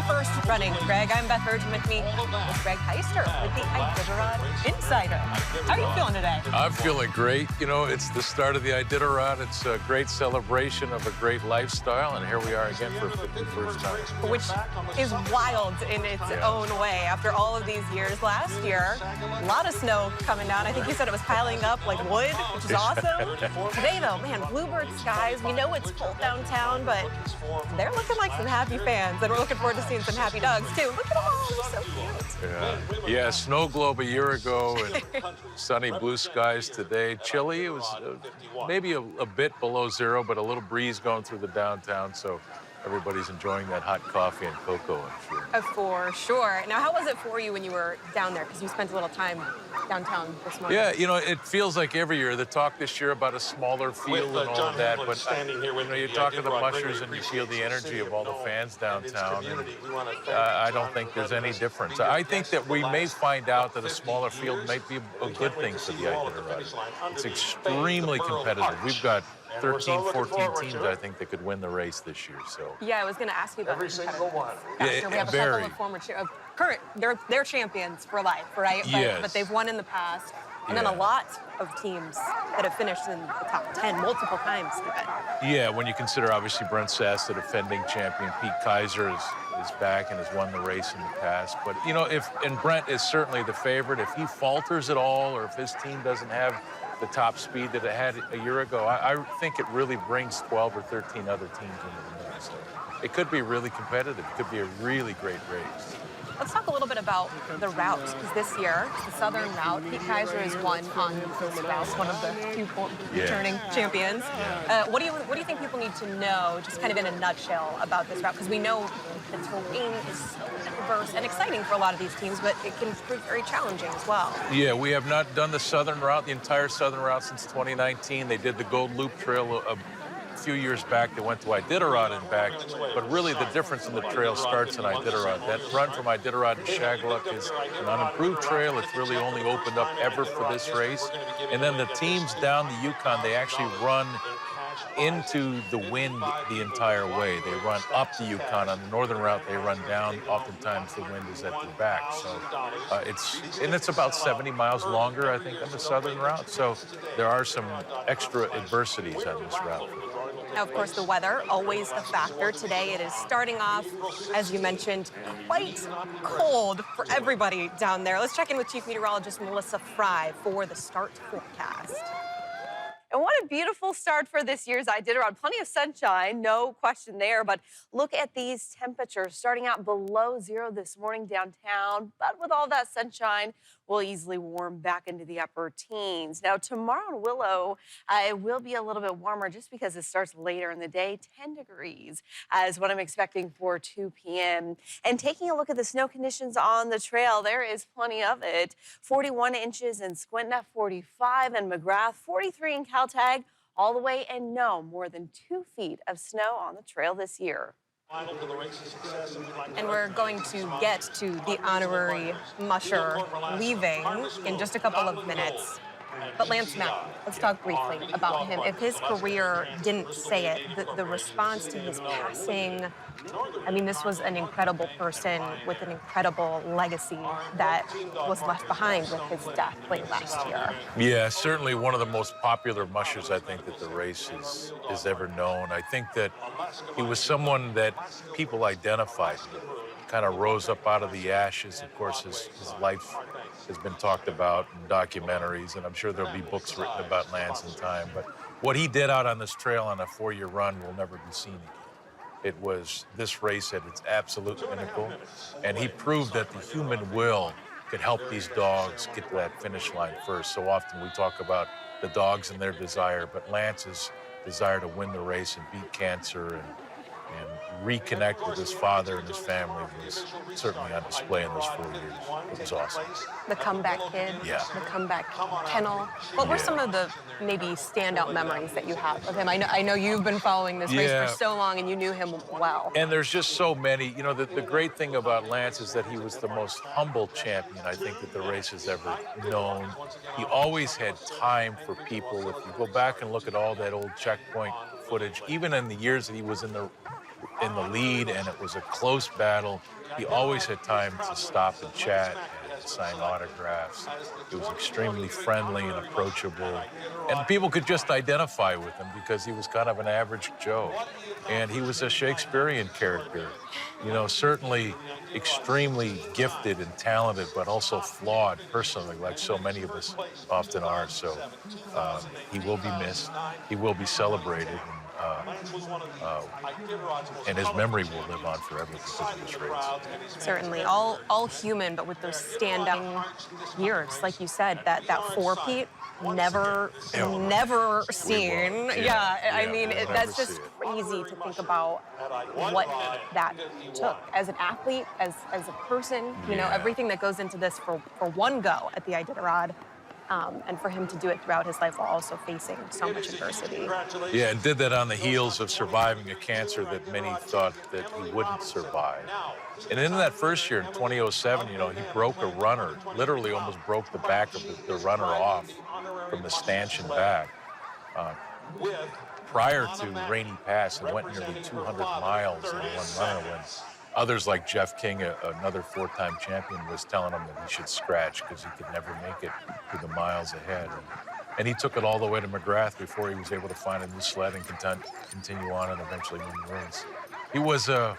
Happy first running, Greg. I'm Beth Verge, with me is Greg Heister with the Iditarod Insider. How are you feeling today? I'm feeling great. You know, it's the start of the Iditarod. It's a great celebration of a great lifestyle, and here we are again for 51st time. Which is wild in its own way. After all of these years, last year, a lot of snow coming down. I think you said it was piling up like wood, which is awesome. Today, though, man, bluebird skies. We know it's cold downtown, but they're looking like some happy fans, and we're looking forward to seeing some happy dogs, too. Look at them all. They're so cute. Yeah, snow globe a year ago and sunny blue skies today. Chilly. It was maybe a bit below zero, but a little breeze going through the downtown, so everybody's enjoying that hot coffee and cocoa, I'm sure. For sure. Now, how was it for you when you were down there? Because you spent a little time downtown this morning. Yeah, you know, it feels like every year. The talk this year about a smaller field and all of that, but you know, you talk to the mushers and you feel the energy of all the fans downtown, and I don't think there's any difference. I think that we may find out that a smaller field might be a good thing for the Iditarod. It's extremely competitive. We've got 13, 14 teams, I think, that could win the race this year. So yeah, I was going to ask you about every single one. Yeah, we have a couple of former current. They're champions for life, right? Yes. But they've won in the past, and then a lot of teams that have finished in the top 10 multiple times. Even. Yeah, when you consider obviously Brent Sass, the defending champion, Pete Kaiser is back and has won the race in the past. But you know, and Brent is certainly the favorite. If he falters at all, or if his team doesn't have the top speed that it had a year ago, I think it really brings 12 or 13 other teams into the mix. So it could be really competitive. It could be a really great race. Let's talk a little bit about the routes, because this year, the Southern route, Pete Kaiser has won on this route, one of the few returning champions. What do you think people need to know, just kind of in a nutshell, about this route? Because we know the terrain is so diverse and exciting for a lot of these teams, but it can prove very challenging as well. Yeah, we have not done the Southern route, the entire Southern route, since 2019. They did the Gold Loop Trail a few years back. They went to Iditarod and back, but really the difference in the trail starts in Iditarod. That run from Iditarod to Shagluk is an unimproved trail. It's really only opened up ever for this race. And then the teams down the Yukon, they actually run into the wind the entire way. They run up the Yukon. On the northern route, they run down. Oftentimes the wind is at their back. So it's about 70 miles longer, I think, than the southern route. So there are some extra adversities on this route. Now, of course, the weather, always a factor. Today it is starting off, as you mentioned, quite cold for everybody down there. Let's check in with Chief Meteorologist Melissa Fry for the start forecast. And what a beautiful start for this year's Iditarod. Plenty of sunshine, no question there. But look at these temperatures starting out below zero this morning downtown. But with all that sunshine, we'll easily warm back into the upper teens. Now, tomorrow in Willow, it will be a little bit warmer just because it starts later in the day. 10 degrees is what I'm expecting for 2 p.m. And taking a look at the snow conditions on the trail, there is plenty of it. 41 inches in Squinta, 45 in McGrath, 43 in Caltag, all the way, and no more than 2 feet of snow on the trail this year. And we're going to get to the honorary musher leaving in just a couple of minutes. But Lance Mountain, let's talk briefly about him. If his career didn't say it, the response to his passing, I mean, this was an incredible person with an incredible legacy that was left behind with his death late last year. Yeah, certainly one of the most popular mushers, I think, that the race has ever known. I think that he was someone that people identified with, kind of rose up out of the ashes. Of course, his life has been talked about in documentaries, and I'm sure there'll be books written about Lance in time. But what he did out on this trail on a 4-year run will never be seen again. It was this race at its absolute pinnacle, and he proved that the human will could help these dogs get to that finish line first. So often we talk about the dogs and their desire, but Lance's desire to win the race and beat cancer and reconnect with his father and his family was certainly on display in those 4 years. It was awesome. The comeback kid, the comeback kennel. What were some of the maybe standout memories that you have of him? I know you've been following this race for so long and you knew him well. And there's just so many. You know, the great thing about Lance is that he was the most humble champion I think that the race has ever known. He always had time for people. If you go back and look at all that old checkpoint footage, even in the years that he was in the in the lead, and it was a close battle. He always had time to stop and chat and sign autographs. He was extremely friendly and approachable, and people could just identify with him because he was kind of an average Joe. And he was a Shakespearean character, you know, certainly extremely gifted and talented, but also flawed personally, like so many of us often are. So he will be missed. He will be celebrated. And his memory will live on forever because of this race. Certainly, all human, but with those standout years, like you said, that four-peat, never seen. I mean, that's just crazy to think about what that took as an athlete, as a person. You know, everything that goes into this for one go at the Iditarod. And for him to do it throughout his life while also facing so much adversity. Yeah, and did that on the heels of surviving a cancer that many thought that he wouldn't survive. And in that first year, in 2007, you know, he broke a runner, literally almost broke the back of the runner off from the stanchion back. Prior to Rainy Pass, and went nearly 200 miles in one runner when others like Jeff King, another four-time champion, was telling him that he should scratch because he could never make it through the miles ahead. And he took it all the way to McGrath before he was able to find a new sled and continue on and eventually win the race. He was a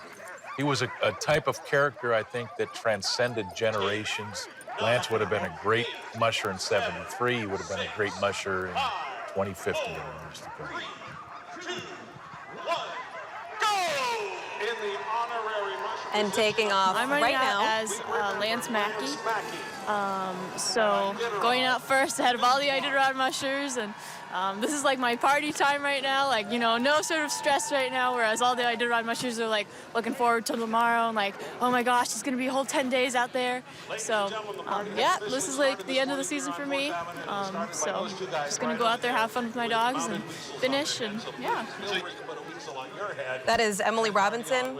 type of character, I think, that transcended generations. Lance would have been a great musher in '73. He would have been a great musher in 2050 and years to come. And taking off I'm running right out now as Lance Mackey. So going out first ahead of all the Iditarod mushers, and this is like my party time right now. Like, you know, no sort of stress right now, whereas all the Iditarod mushers are like looking forward to tomorrow and like, oh my gosh, it's gonna be a whole 10 days out there. So yeah, this is like the end of the season for me. So just gonna go out there, have fun with my dogs, and finish, and yeah. That is Emily Robinson,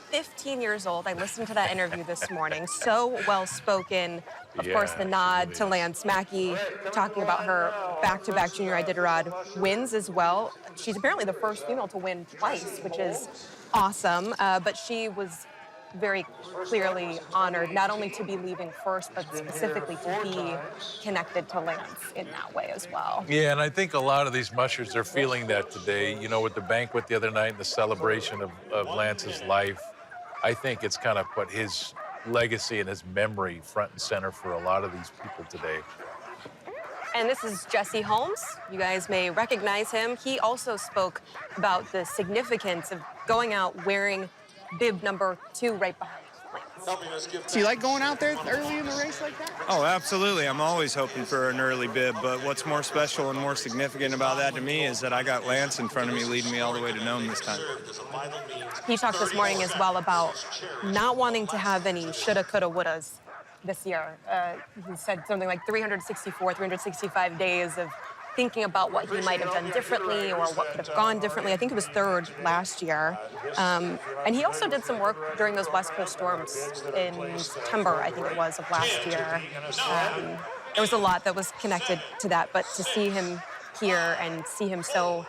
15 years old. I listened to that interview this morning. So well-spoken. Of course, the nod to Lance Mackey, talking about her back-to-back junior Iditarod wins as well. She's apparently the first female to win twice, which is awesome. But she was very clearly honored, not only to be leaving first, but specifically to be connected to Lance in that way as well. Yeah, and I think a lot of these mushers are feeling that today. You know, with the banquet the other night and the celebration of Lance's life, I think it's kind of put his legacy and his memory front and center for a lot of these people today. And this is Jesse Holmes. You guys may recognize him. He also spoke about the significance of going out wearing bib number 2 right behind Lance. Do you like going out there early in the race like that? Oh, absolutely. I'm always hoping for an early bib, but what's more special and more significant about that to me is that I got Lance in front of me leading me all the way to Nome this time. He talked this morning as well about not wanting to have any shoulda, coulda, wouldas this year. He said something like 365 days of thinking about what he might have done differently or what could have gone differently. I think it was third last year. And he also did some work during those West Coast storms in September, I think it was, of last year. There was a lot that was connected to that, but to see him here and see him so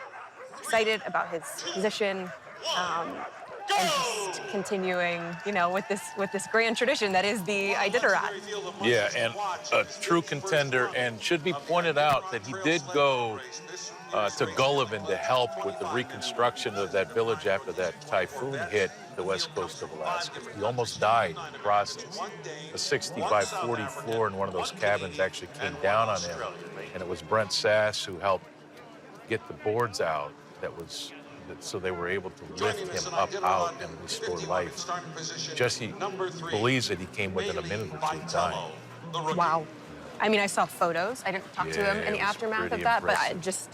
excited about his position, and just continuing, you know, with this grand tradition that is the Iditarod. Yeah, and a true contender, and should be pointed out that he did go to Gullivan to help with the reconstruction of that village after that typhoon hit the west coast of Alaska. He almost died in the process. A 60 by 40 floor in one of those cabins actually came down on him, and it was Brent Sass who helped get the boards out so they were able to lift him up out and restore life. Jesse believes that he came within a minute or two of dying. Wow. I mean, I saw photos. I didn't talk to him in the aftermath of that, but just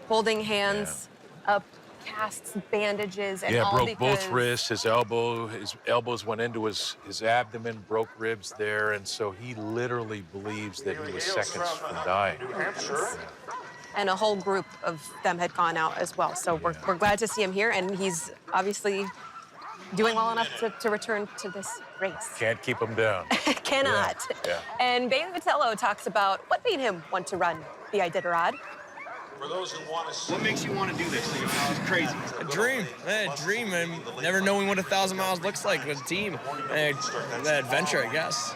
holding hands up, casts, bandages, and all broke both wrists, his elbows went into his abdomen, broke ribs there, and so he literally believes that he was seconds from dying. And a whole group of them had gone out as well. So we're glad to see him here, and he's obviously doing well enough to return to this race. Can't keep him down. Cannot. Yeah. And Bailey Vitello talks about what made him want to run the Iditarod. What makes you want to do this? It's crazy. A dream, man, a dream, and never knowing what 1,000 miles looks like with a team. That adventure, I guess.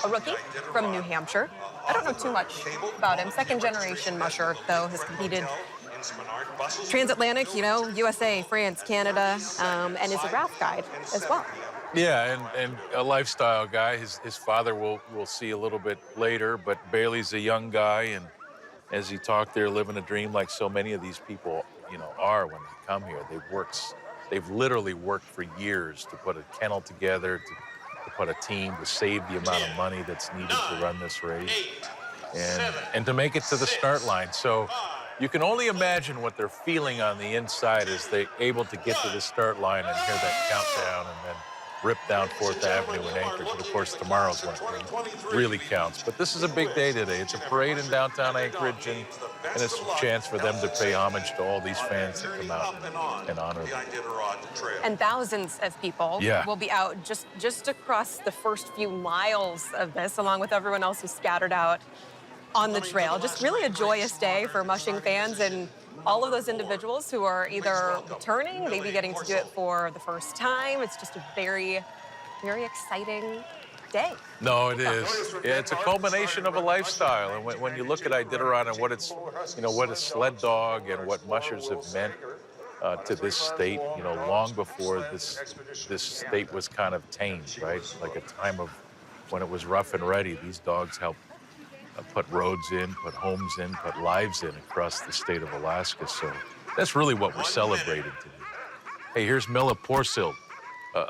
A rookie from New Hampshire. I don't know too much about him. Second-generation musher, though, has competed transatlantic, USA, France, Canada, and is a raft guide as well. Yeah, and a lifestyle guy. His father we'll see a little bit later, but Bailey's a young guy, and as he talked there, living a dream like so many of these people, are when they come here. They've literally worked for years to put a kennel together, to put a team, to save the amount of money that's needed to run this race, and to make it to the start line. So you can only imagine what they're feeling on the inside as they're able to get to the start line and hear that countdown and then rip down 4th Avenue in Anchorage. And of course, tomorrow's one really counts. But this is a big day today. It's a parade in downtown Anchorage, and it's a chance for them to pay homage to all these fans that come out and honor them. And thousands of people will be out just across the first few miles of this, along with everyone else who's scattered out on the trail. Just really a joyous day for mushing fans and all of those individuals who are either returning, maybe getting to do it for the first time. It's just a very, very exciting day. No, it is. Yeah, it's a culmination of a lifestyle. And when you look at Iditarod and what it's, what a sled dog and what mushers have meant to this state, long before this state was kind of tamed, right? Like a time of when it was rough and ready. These dogs helped put roads in, put homes in, put lives in across the state of Alaska. So that's really what we're celebrating today. Hey, here's Mila Porsild,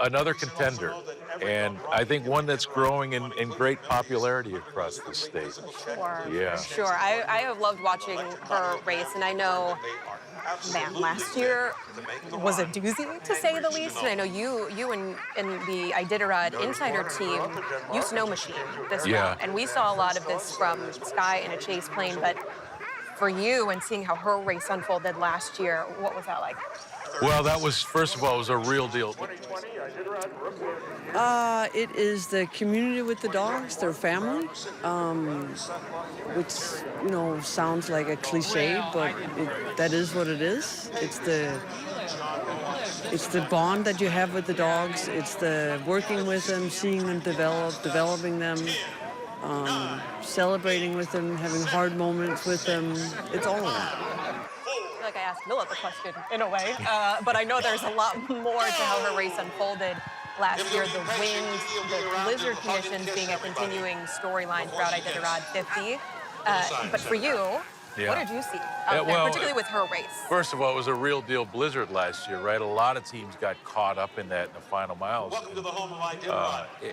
another contender, and I think one that's growing in great popularity across the state. Sure. Yeah. Sure. I have loved watching her race, and I know, man, last year was a doozy, to say the least. And I know you and the Iditarod Insider team, you snow machine this round. And we saw a lot of this from Sky in a chase plane, but for you and seeing how her race unfolded last year, what was that like? Well, that was, first of all, it was a real deal. It is the community with the dogs, their family, which, sounds like a cliche, but that is what it is. It's the bond that you have with the dogs. It's the working with them, seeing them develop, developing them, celebrating with them, having hard moments with them. It's all of that. I feel like I asked Mila the question in a way, but I know there's a lot more to how her race unfolded last year. The wind, the blizzard conditions being a continuing storyline throughout Iditarod 50. But for you, what did you see out there, particularly with her race? First of all, it was a real deal blizzard last year, right? A lot of teams got caught up in that in the final miles.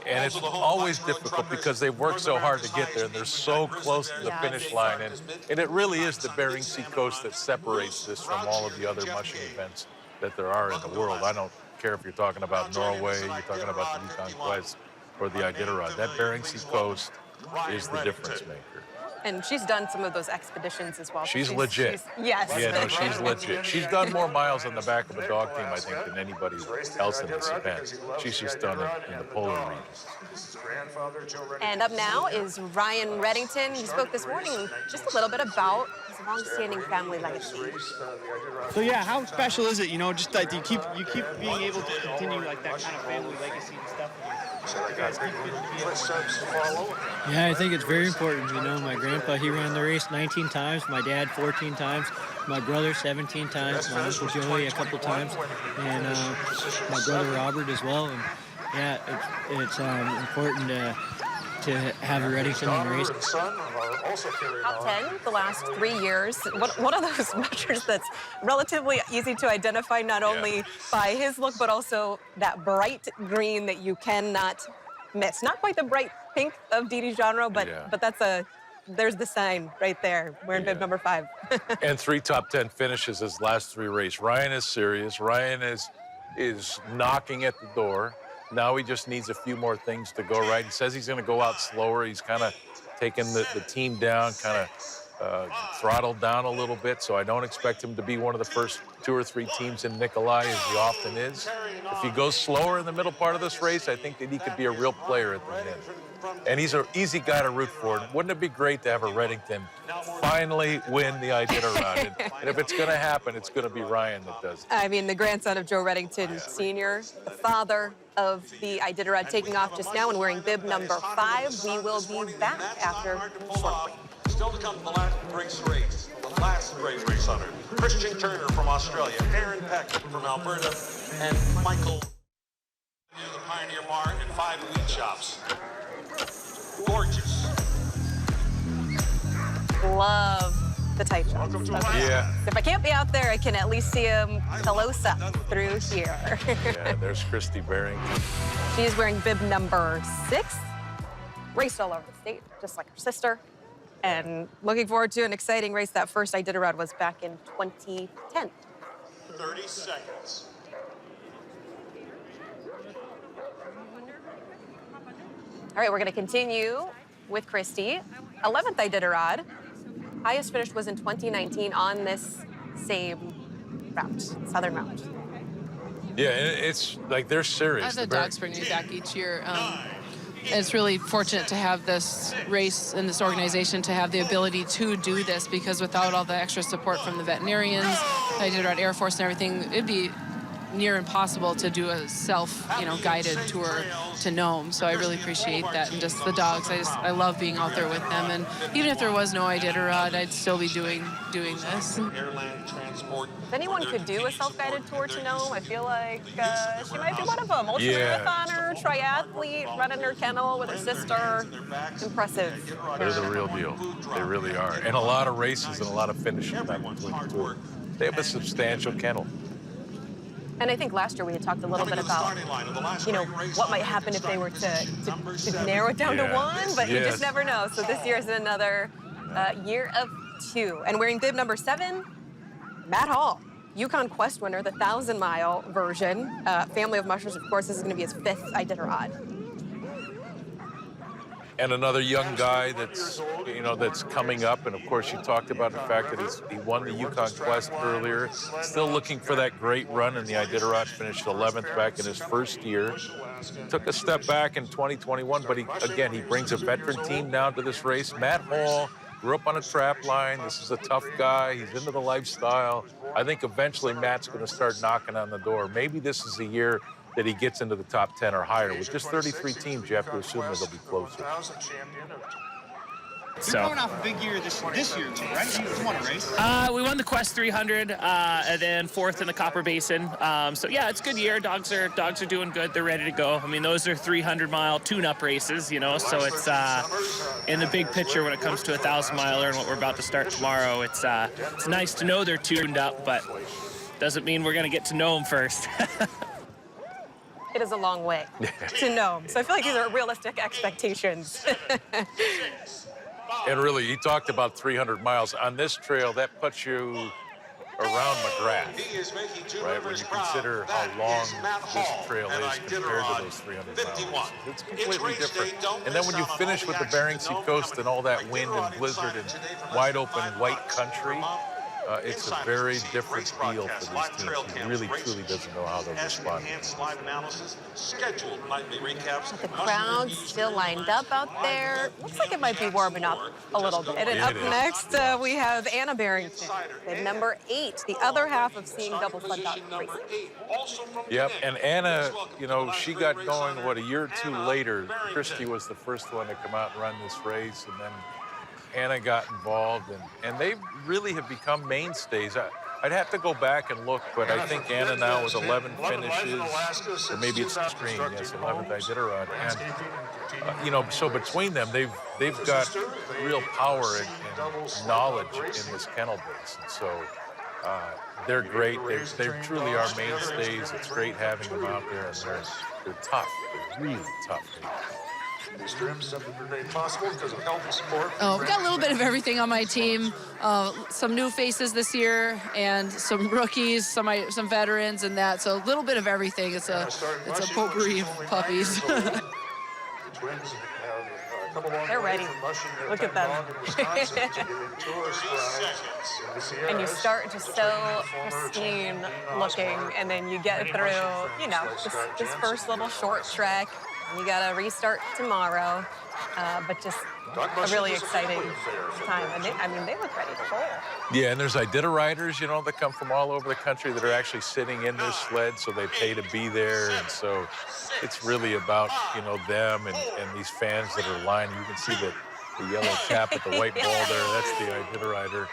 And it's always difficult because they've worked so hard to get there, and they're so close to the finish line. And it really is the Bering Sea coast that separates this from all of the other mushing events that there are in the world. I don't care if you're talking about Norway, you're talking about the Yukon Quest, or the Iditarod. That Bering Sea coast is the difference maker. And she's done some of those expeditions as well. She's legit. Yes. Yeah, no, she's legit. She's done more miles on the back of a dog team, I think, than anybody else in this event. She's just done it in the polar regions. And up now is Ryan Reddington. He spoke this morning just a little bit about his long-standing family legacy. So yeah, how special is it? Just that you keep being able to continue like that kind of family legacy and stuff. Yeah, I think it's very important. My grandpa, he ran the race 19 times, my dad 14 times, my brother 17 times, my uncle Joey a couple times, and my brother Robert as well. And yeah, it's important to have a Reddington in the race. Top 10 the last 3 years. One of those mushers that's relatively easy to identify, not only by his look, but also that bright green that you cannot miss. Not quite the bright pink of Didi genre, but there's the sign right there. We're in bib number 5. And 3 top 10 finishes his last 3 races. Ryan is serious. Ryan is knocking at the door. Now he just needs a few more things to go right. He says he's going to go out slower. He's kind of taken the team down, kind of throttled down a little bit. So I don't expect him to be one of the first 2 or 3 teams in Nikolai, as he often is. If he goes slower in the middle part of this race, I think that he could be a real player at the end. And he's an easy guy to root for. Wouldn't it be great to have a Reddington finally win the Iditarod? And if it's going to happen, it's going to be Ryan that does it. I mean, the grandson of Joe Reddington Sr., the father of the Iditarod, taking off just now and wearing bib number 5. We will be back after a short break. Still to come to the last race. The last great race hunter. Christian Turner from Australia, Aaron Peck from Alberta, and Michael the Pioneer Mart and 5 elite shops. Gorgeous. Love the tight shots. Yeah. If I can't be out there, I can at least see him close up through here. Yeah, there's Christy Barrington. She's wearing bib number 6. Raced all over the state, just like her sister. And looking forward to an exciting race. That first Iditarod was back in 2010. 30 seconds. All right, we're going to continue with Christy. 11th Iditarod. Highest finish was in 2019 on this same route, Southern Route. Yeah, it's like they're serious. The dogs bring me back each year. It's really fortunate to have this race and this organization to have the ability to do this, because without all the extra support from the veterinarians, the Iditarod Air Force and everything, it'd be near impossible to do a guided tour to Nome. So I really appreciate that, and just the dogs. I love being out there with them, and even if there was no Iditarod, I'd still be doing this. If anyone could do a self-guided tour to Nome, I feel like she might be one of them. Ultramarathoner, triathlete, running her kennel with her sister. Impressive. They're the real deal. They really are. And a lot of races and a lot of finishes that between the tour. They have a substantial kennel. And I think last year we had talked a little bit about, what might happen if they were to narrow it down to 1, but you just never know. So this year is another year of 2. And wearing bib number 7, Matt Hall, Yukon Quest winner, the 1,000-mile version. Family of Mushers, of course, this is going to be his 5th Iditarod. And another young guy that's coming up. And of course, you talked about the fact that he won the Yukon Quest earlier. Still looking for that great run in the Iditarod. Finished 11th back in his first year. Took a step back in 2021, but he brings a veteran team down to this race. Matt Hall grew up on a trap line. This is a tough guy. He's into the lifestyle. I think eventually Matt's going to start knocking on the door. Maybe this is the year that he gets into the top 10 or higher. With just 33 teams, you have to assume that they'll be closer. You're coming off a big year this year, right? You won a race. We won the Quest 300, and then 4th in the Copper Basin. So yeah, it's a good year. Dogs are doing good. They're ready to go. I mean, those are 300-mile tune-up races, So it's in the big picture when it comes to a 1,000-miler and what we're about to start tomorrow. It's nice to know they're tuned up, but doesn't mean we're going to get to know them first. It is a long way to Nome. So I feel like these are realistic expectations. And really, he talked about 300 miles. On this trail, that puts you around McGrath, right? When you consider how long this trail is compared to those 300 miles. It's completely different. And then when you finish with the Bering Sea coast and all that wind and blizzard and wide open white country, it's a very different feel for these teams. He really, truly doesn't know how they'll respond. The crowd's still lined up out there. Looks like it might be warming up a little bit. And up next, we have Anna Barrington, at number 8, the other half of Seeing Double Sled Dog Racing. Yep, and Anna, she got going, a year or 2 later. Christy was the first one to come out and run this race, and then Anna got involved, and they really have become mainstays. I'd have to go back and look, but I think Anna now with 11 finishes, or maybe it's the screen, yes, 11th Iditarod. And, so between them, they've got real power and knowledge in this kennel base. And so they're great. They truly are mainstays. It's great having them out there, and they're tough. They're really tough. These trims have been made possible because of help and support. We've got a little bit of everything on my team. Some new faces this year, and some rookies, some veterans, and that. So a little bit of everything. It's a potpourri of puppies. They're ready. Look at them. And you start just so pristine looking, and then you get through, you know, this first little short trek. You got to restart tomorrow, but just a really exciting time. And they look ready to roll. Yeah, and there's Iditariders, you know, that come from all over the country that are actually sitting in their sled, so they pay to be there. And so it's really about, you know, them and these fans that are lining. You can see the yellow cap with the white ball there. That's the Iditarider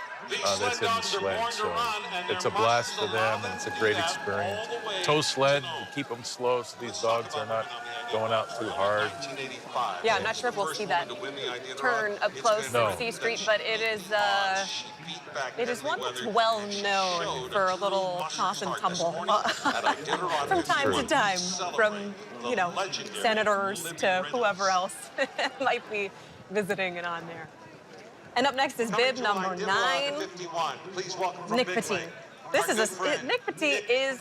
that's in the sled. So it's a blast for them, and it's a great experience. Tow sled, you keep them slow so these dogs are not going out too hard. Yeah, I'm not sure if we'll see that turn up close in C Street, but it is one that's well known for a little toss and tumble from time to time, from, you know, senators to whoever else might be visiting and on there. And up next is bib number 9, Nick Petit. Nick Petit is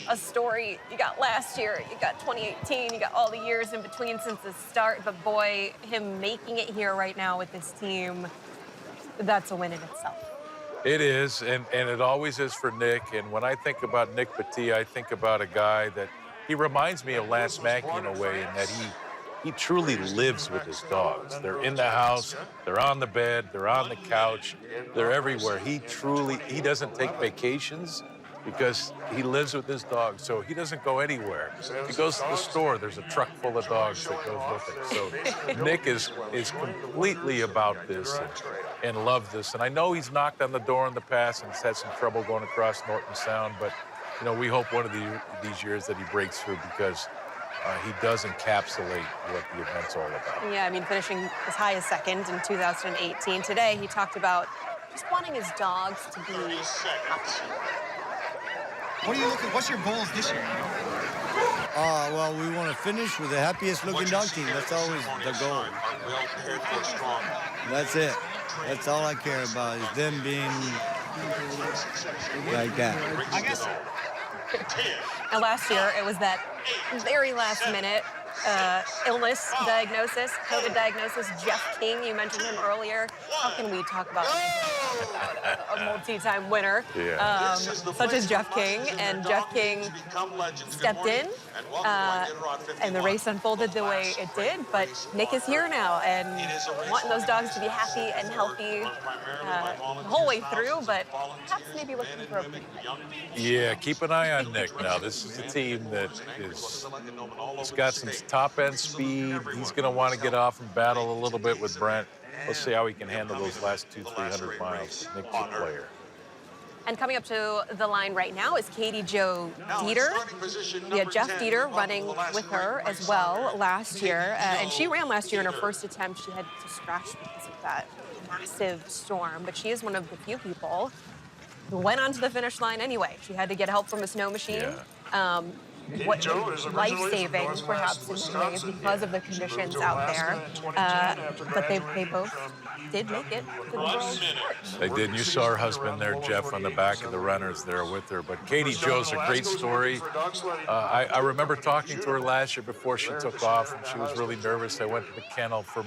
a story. You got last year, you got 2018, you got all the years in between since the start, but boy, him making it here right now with this team, that's a win in itself. It is, and it always is for Nick. And when I think about Nick Petit, I think about a guy that he reminds me of Lance Mackey in a way, in that he truly lives with his dogs. They're in the house, they're on the bed, they're on the couch, they're everywhere. He doesn't take vacations because he lives with his dogs, so he doesn't go anywhere. If he goes to the store, there's a truck full of dogs that goes with him. So Nick is completely about this and loves this. And I know he's knocked on the door in the past and has had some trouble going across Norton Sound, but you know, we hope one of these years that he breaks through, because he does encapsulate what the event's all about. Yeah, I mean, finishing as high as second in 2018. Today, he talked about just wanting his dogs to be happy. What's your goals this year? Well, we want to finish with the happiest looking dog team. That's always the goal. That's it. That's all I care about, is them being like that. I guess. And last year, it was that very last minute illness diagnosis, COVID diagnosis. Jeff King, you mentioned him earlier. How can we talk about a multi-time winner such as Jeff King? And Jeff King stepped in, and the race unfolded the way it did. But Nick is here now, and wanting those dogs to be happy and healthy the whole way through, but perhaps maybe looking for a big fight. Yeah, keep an eye on Nick now. This is a team that has got some top-end speed. He's going to want to get off and battle a little bit with Brent. We'll see how he can handle those last 200-300 miles. Nick's a player. And coming up to the line right now is Katie Jo Dieter. We had Jeff Dieter running with her as well last year. And she ran last year in her first attempt. She had to scratch because of that massive storm. But she is one of the few people who went onto the finish line anyway. She had to get help from a snow machine. What life-saving, perhaps, in some ways, because of the conditions out there. But they both did make it to the world sport. They did. You saw her husband there, Jeff, on the back of the runners there with her. But Katie Jo's a great story. I remember talking to her last year before she took off, and she was really nervous. I went to the kennel for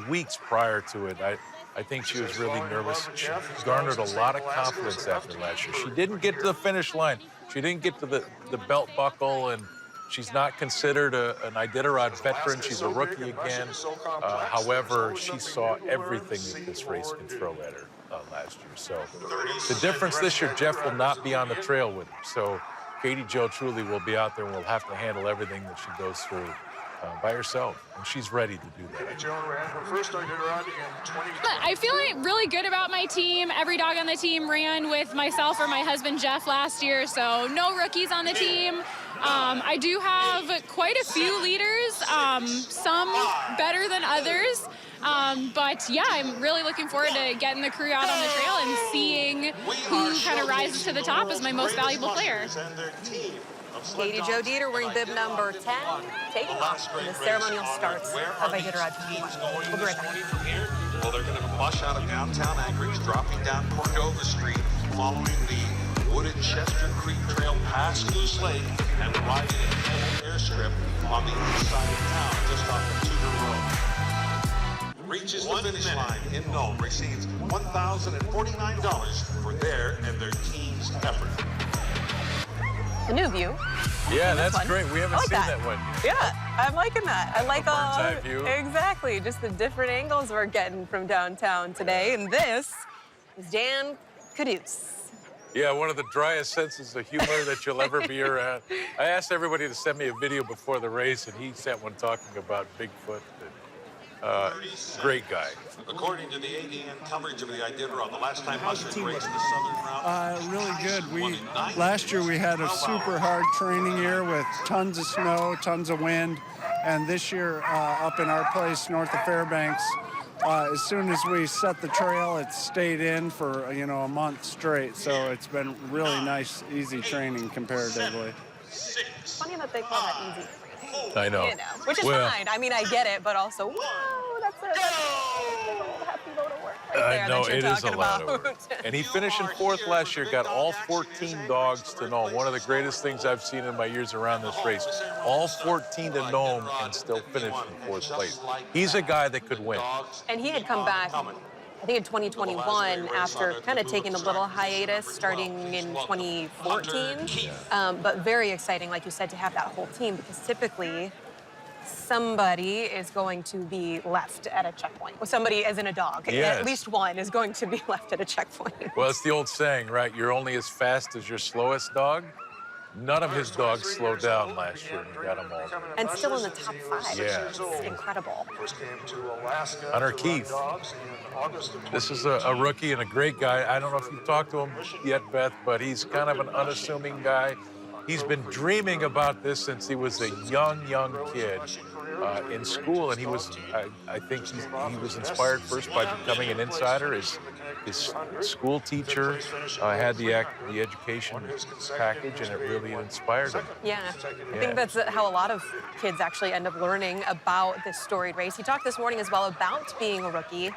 weeks prior to it. I think she was really nervous. She garnered a lot of confidence after last year. She didn't get to the finish line. She didn't get to the belt buckle, and she's not considered an Iditarod veteran. She's a rookie again. However, she saw everything that this race can throw at her last year. So the difference this year, Jeff will not be on the trail with her. So Katie Jo truly will be out there and will have to handle everything that she goes through by herself, and she's ready to do that. I feel really good about my team. Every dog on the team ran with myself or my husband Jeff last year, so no rookies on the team. I do have quite a few leaders, some better than others. But yeah, I'm really looking forward to getting the crew out on the trail and seeing who kind of rises to the top as my most valuable player. Katie Jo Dieter wearing bib number 10, taking off when the ceremonial starts of Iditarod. We'll be right back. Well, they're going to mush out of downtown Anchorage, dropping down Cordova Street, following the wooded Chester Creek Trail past Goose Lake, and riding a airstrip on the east side of town, just off of Tudor Road. finish line in Nome receives $1,049 for their and their team's effort. The new view. Yeah, This that's one. great. We haven't I like seen that one. Yeah, I'm liking that. I like bird's eye view. Exactly, just the different angles we're getting from downtown today. And this is Dan Caduce. Yeah, one of the driest senses of humor that you'll ever be around. I asked everybody to send me a video before the race, and he sent one talking about Bigfoot. Great guy. According to the ADN coverage of the Iditarod, the last time mushers raced the southern route. Really good. Last year we had a super hard training year with tons of snow, tons of wind, and this year up in our place north of Fairbanks, as soon as we set the trail, it stayed in for a month straight. So it's been really nice, easy training comparatively. Funny that they call that easy. I know. Which is fine. I mean, I get it, but also, whoa, that's a happy load of work right there. I know, that you're it is a talking lot about. of work. And he finished in 4th last year, got all 14 dogs to Nome. One of the greatest things I've seen in my years around this race. All 14 to Nome and still finish in 4th place. He's a guy that could win. And he had come back, I think in 2021, after kind of taking a little hiatus starting in 2014. But very exciting, like you said, to have that whole team, because typically somebody is going to be left at a checkpoint. Well, somebody, as in a dog. Yes. At least one is going to be left at a checkpoint. Well, it's the old saying, right? You're only as fast as your slowest dog. None of his dogs slowed down last year, and he got them all. And still in the top 5. Yeah. It's incredible. Hunter Keith. This is a rookie and a great guy. I don't know if you've talked to him yet, Beth, but he's kind of an unassuming guy. He's been dreaming about this since he was a young kid in school, and he was, I think he was inspired first by becoming an insider. His school teacher had the education package, and it really inspired him. Yeah, I think that's how a lot of kids actually end up learning about this storied race. He talked this morning as well about being a rookie,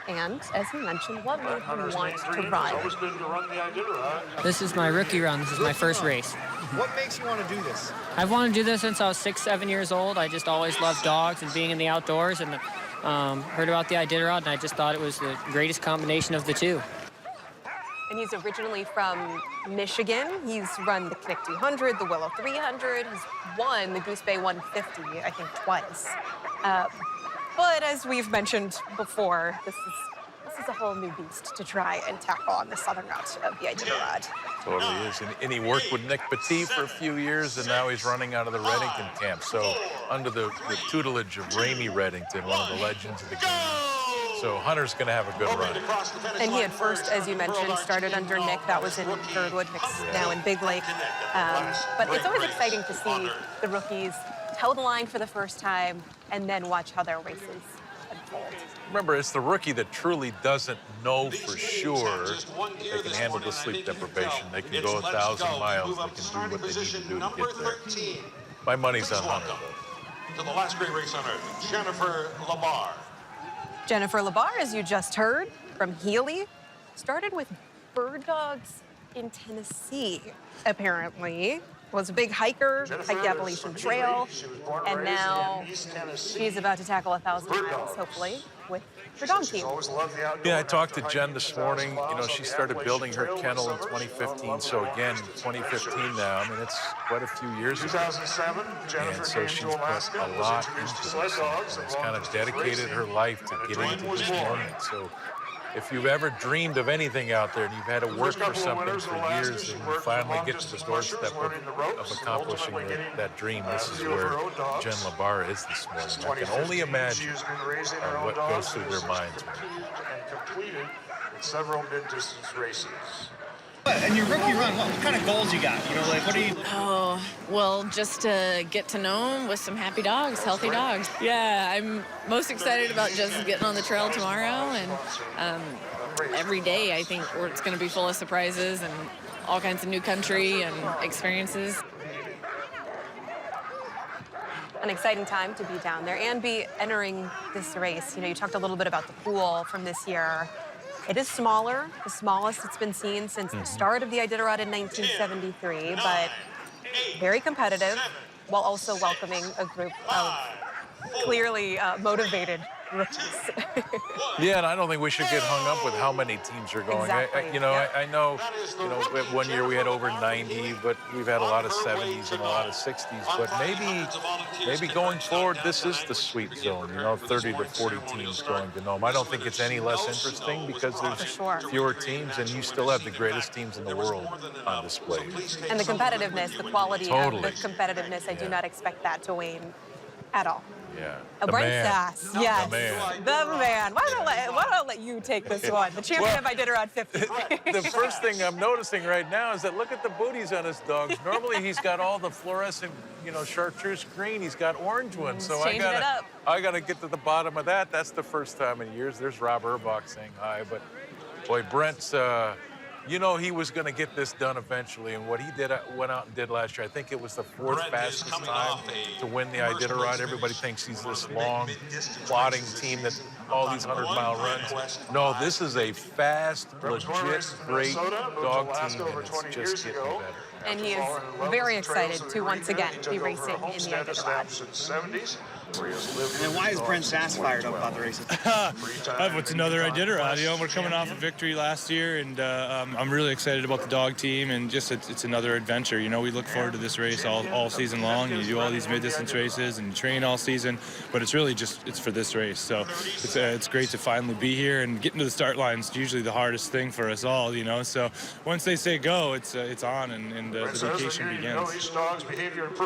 and as he mentioned, what made him want to run. This is my rookie run. This is my first race. What makes you want to do this? I've wanted to do this since I was 6, 7 years old. I just always loved dogs and being in the outdoors, and heard about the Iditarod, and I just thought it was the greatest combination of the two. And he's originally from Michigan. He's run the Knick 200, the Willow 300. He's won the Goose Bay 150, I think, twice. But as we've mentioned before, this is a whole new beast to try and tackle on the southern route of the Iditarod. Totally is. And he worked with Nick Petit for a few years, and now he's running out of the Reddington camp. So under the tutelage of Ramey Reddington, one of the legends of the game. So Hunter's going to have a good run. And he had first, as you mentioned, started under Nick. That was in Birdwood. Nick's now in Big Lake. But it's always exciting to see the rookies toe the line for the first time and then watch how their races unfold. Remember, it's the rookie that truly doesn't know for sure they can handle the sleep deprivation. They can go 1,000 miles. They can do what they need to do to get there. My money's on Hunter. To the last great race on earth, Jennifer Labar. Jennifer Labar, as you just heard, from Healy, started with bird dogs in Tennessee, apparently. Was a big hiker, hiked the Appalachian Trail, and now she's about to tackle 1,000 miles, hopefully, with her dog team. Yeah, I talked to Jen this morning. You know, she started building her kennel in 2015. So again, 2015 now. I mean, it's quite a few years ago. And so she's put a lot into this. She's kind of dedicated her life to getting to this moment. So if you've ever dreamed of anything out there and you've had to work for something for years and you finally get to the doorstep of accomplishing that dream, this is where Jen Labar is this morning. I can only imagine what goes through their minds. And completed several mid-distance races. And your rookie run, what kind of goals you got? You know, like, what do you... Oh, well, just to get to know them with some happy dogs, healthy dogs. Yeah, I'm most excited about just getting on the trail tomorrow, and every day I think it's going to be full of surprises and all kinds of new country and experiences. An exciting time to be down there and be entering this race. You know, you talked a little bit about the pool from this year. It is smaller, the smallest it's been seen since the start of the Iditarod in 1973, but very competitive, while also welcoming a group of clearly motivated rookies. Yeah, and I don't think we should get hung up with how many teams are going. Exactly. I know, one year we had over 90, but we've had a lot of 70s and a lot of 60s. But maybe going forward, this is the sweet zone, 30 to 40 teams going to Nome. I don't think it's any less interesting because there's fewer teams, and you still have the greatest teams in the world on display. And the competitiveness, the quality of the competitiveness, I do not expect that to wane at all. Yeah. Brent Sass, yes. The man. The man. Why don't I let you take this one? The champion of Iditarod 50. The first thing I'm noticing right now is that look at the booties on his dogs. Normally he's got all the fluorescent, chartreuse green. He's got orange ones. So I gotta get to the bottom of that. That's the first time in years. There's Rob Erbach saying hi. But boy, Brent's he was going to get this done eventually, and what he went out and did last year, I think it was the fourth fastest time to win the Iditarod. Everybody thinks he's this long, plodding team that all these 100-mile runs. No, this is a fast, legit, great dog team, and it's just getting better. And he is very excited to once again be racing in the Iditarod. And why is Brent Sass fired up about the races? It's another Iditarod. We're coming off a victory last year, and I'm really excited about the dog team, and just it's another adventure. We look forward to this race all season long. You do all these mid-distance races and you train all season, but it's really it's for this race. So it's great to finally be here, and getting to the start line is usually the hardest thing for us all. So once they say go, it's on, and the vacation begins.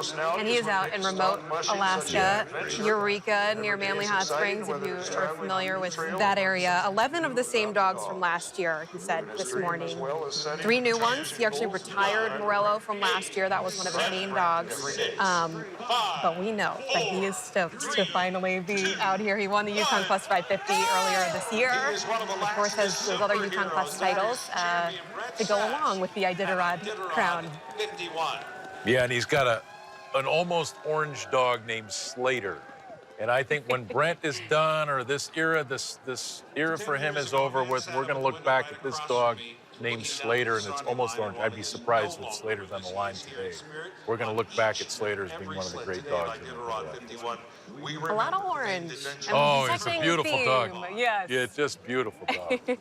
And he is out in remote Alaska, Eureka, near Manly Hot Springs, if you are familiar with that area. 11 of the same dogs from last year, he said this morning. 3 new ones. He actually retired Morello from last year. That was one of his main dogs. But we know that he is stoked to finally be out here. He won the Yukon Plus 550 earlier this year. Of course, has those other Yukon Plus titles to go along with the Iditarod crown. Yeah, and he's got an almost orange dog named Slater. And I think when Brent is done, or this era for him is over with, we're going to look back at this dog named Slater, and it's almost orange. I'd be surprised if Slater's on the line today. We're going to look back at Slater as being one of the great dogs in the world. A lot of orange. It's a beautiful dog. Yes. Yeah, it's just beautiful dog.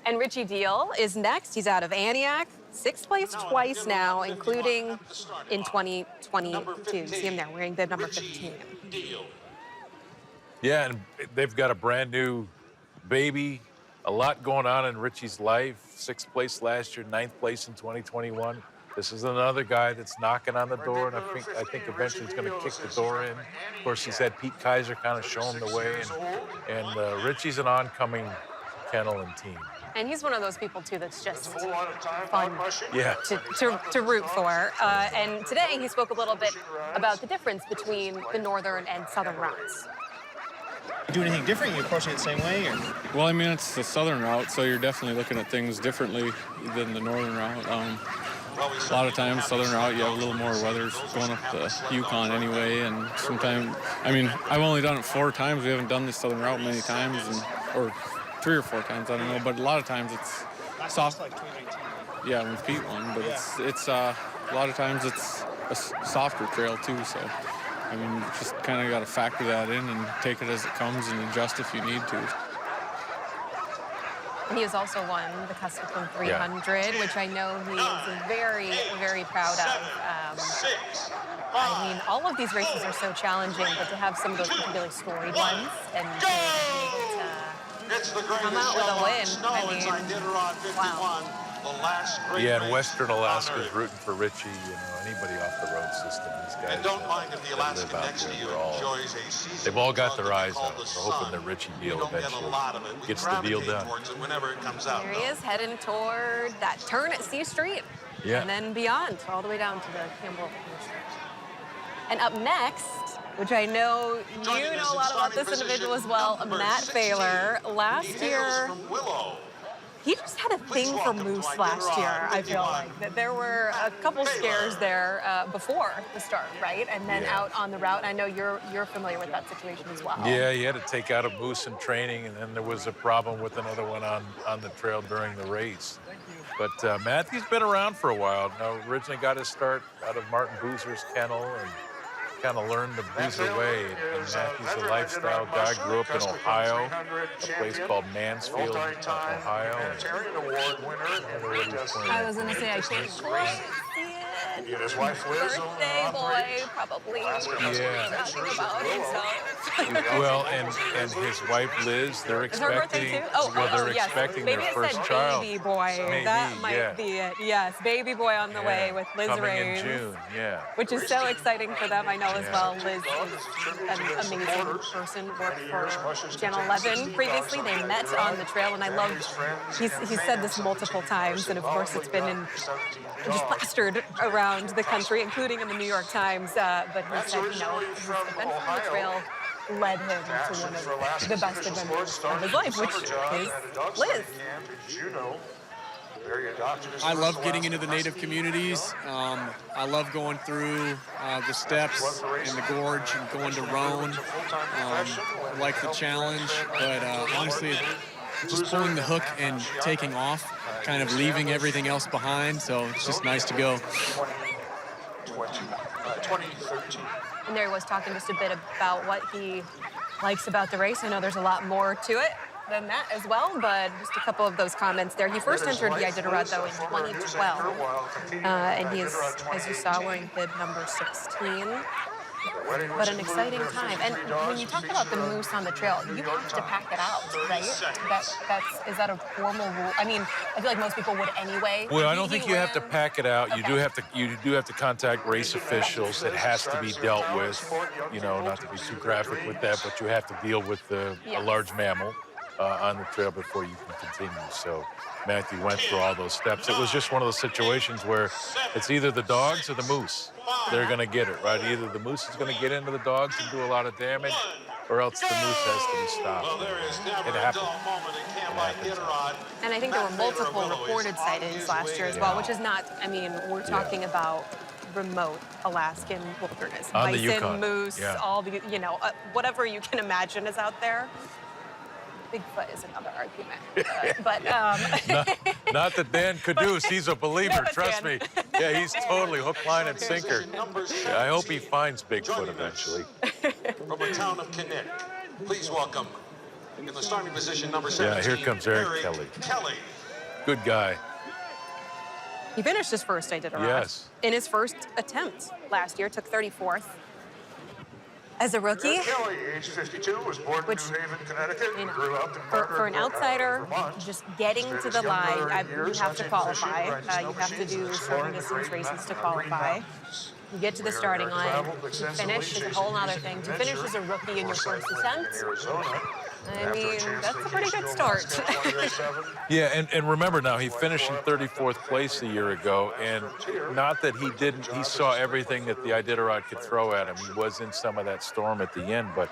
And Richie Deal is next. He's out of Antioch. 6th place twice now, including in 2022. You see him there wearing bib number 15. Yeah, and they've got a brand new baby. A lot going on in Richie's life. 6th place last year, 9th place in 2021. This is another guy that's knocking on the door, and I think eventually he's going to kick the door in. Of course, he's had Pete Kaiser kind of show him the way, and Richie's an oncoming kennel and team. And he's one of those people, too, that's just fun to root for. And today he spoke a little bit about the difference between the northern and southern routes. You do anything different? You approaching it the same way? Or? Well, it's the southern route, so you're definitely looking at things differently than the northern route. A lot of times, southern route, you have a little more weather going up the Yukon anyway, and sometimes, I've only done it 4 times. We haven't done the southern route many times, or 3 or 4 times, I don't know, but a lot of times it's soft. Like 2019. Yeah, when Pete won, but it's a lot of times it's a softer trail too, so you just kind of got to factor that in and take it as it comes and adjust if you need to. He has also won the Custom 300, which I know he is very, very proud of. All of these races are so challenging, but to have some of those particularly storied ones and to be able to come out with a win, wow. Yeah, and Western Alaska is rooting for Richie. Anybody off the road system, these guys. And don't mind if the Alaska next to you enjoys a season. They've all got their eyes on it. We're hoping that Richie Deal eventually gets the deal done. Whenever it comes out. There he is, heading toward that turn at C Street. Yeah. And then beyond, all the way down to the Campbell. And up next, which I know you know a lot about this individual as well, Matt Baylor. Last year, he just had a thing for moose last year, I feel like. That there were a couple scares there before the start, right? And then out on the route. I know you're familiar with that situation as well. Yeah, he had to take out a moose in training, and then there was a problem with another one on the trail during the race. But Matthew's been around for a while. Originally got his start out of Martin Boozer's kennel, and kind of learned to booze away. And Matthew's a lifestyle guy. Grew up in Ohio, a place called Mansfield, Ohio. I was going to say, I can't quite see it. Birthday boy, probably. Yeah. Talking about himself. Well, and his wife Liz, they're Is her birthday expecting. too? Oh, well, they're yes. expecting Maybe their I first said child. baby boy. Maybe, That might yeah. be it. Yes, baby boy on the way with Liz Coming Raines. in June, yeah. Which is so exciting for them, I know as Yeah. well. Liz is an amazing person, worked for Channel 11 previously. They met on the trail, and I love, he's said this multiple times, and of course it's been just plastered around the country, including in the New York Times, but he said, his adventure on the trail led him to one of the best adventures of his life, which is Liz. I love getting into the native communities. I love going through the steps in the gorge and going to Roan. I like the challenge, but honestly, just pulling the hook and taking off, kind of leaving everything else behind, so it's just nice to go. 2013. And there he was talking just a bit about what he likes about the race. I know there's a lot more to it than that as well, but just a couple of those comments there. He first entered the Iditarod, though, in 2012, and he is, as you saw, wearing bib number 16. But an exciting time. And when you talk about the moose on the trail, you have to pack it out, right? Is that a formal rule? I mean, I feel like most people would anyway. Well, I don't think you have to pack it out. You do have to contact race officials. It has to be dealt with. You know, not to be too graphic with that, but you have to deal with a large mammal on the trail before you can continue. So Matthew went through all those steps. It was just one of those situations where it's either the dogs or the moose. They're going to get it, right? Either the moose is going to get into the dogs and do a lot of damage, or else the moose has to be stopped. It happens. And I think there were multiple reported sightings last year as well, which is not, I mean, we're talking about remote Alaskan wilderness. On the Bison, Yukon. moose, all the, whatever you can imagine is out there. Bigfoot is another argument. But not that Dan Caduce, he's a believer, trust me. Yeah, he's totally hook, line, and sinker. Yeah, I hope he finds Bigfoot eventually. From the town of Kinnick, please welcome in the starting position number 17. Yeah, here comes Eric Kelly. Good guy. he finished his first Iditarod. Yes. In his first attempt last year, took 34th. As a rookie, Kelly, age 52, was born in New Haven, Connecticut, grew up in for an outsider, just getting to the line, you have to qualify. You have to do certain distance races to qualify. You get to the starting line. To finish is a whole other thing. To finish as a rookie in your first attempt, I mean, that's a pretty good start. Yeah, and remember now, he finished in 34th place a year ago, and not that he saw everything that the Iditarod could throw at him. He was in some of that storm at the end, but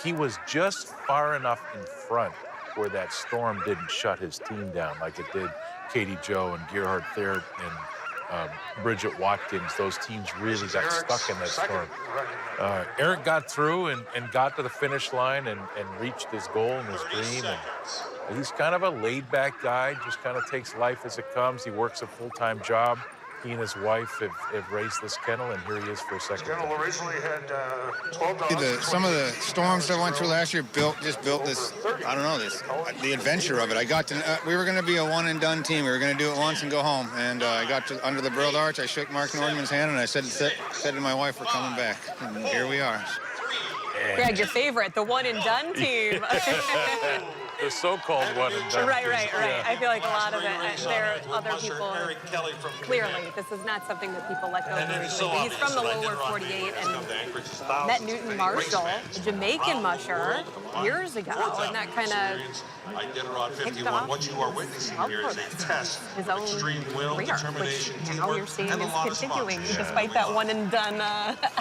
he was just far enough in front where that storm didn't shut his team down like it did Katie Joe and Gerhard Thayer and Bridget Watkins. Those teams really got stuck in that storm. Eric got through and got to the finish line and reached his goal and his dream. And he's kind of a laid-back guy, just kind of takes life as it comes. He works a full-time job. He and his wife have raised this kennel, and here he is for a second time. Originally had 12 dogs. Some of the storms I went through last year built this, I don't know, the adventure of it. We were going to be a one-and-done team. We were going to do it once and go home. And I got to under the Burled Arch. I shook Mark Nordman's hand, and I said to my wife, we're coming back. And here we are. Greg, your favorite, the one-and-done team. The so-called one-and-done. Right. I feel like a lot of it, there are other people, clearly, this is not something that people let go very quickly. He's from the lower 48 and met Newton Marshall, a Jamaican musher, years ago, and that kind of kicked off his love for this, his own career, which now you're seeing is continuing, despite that one-and-done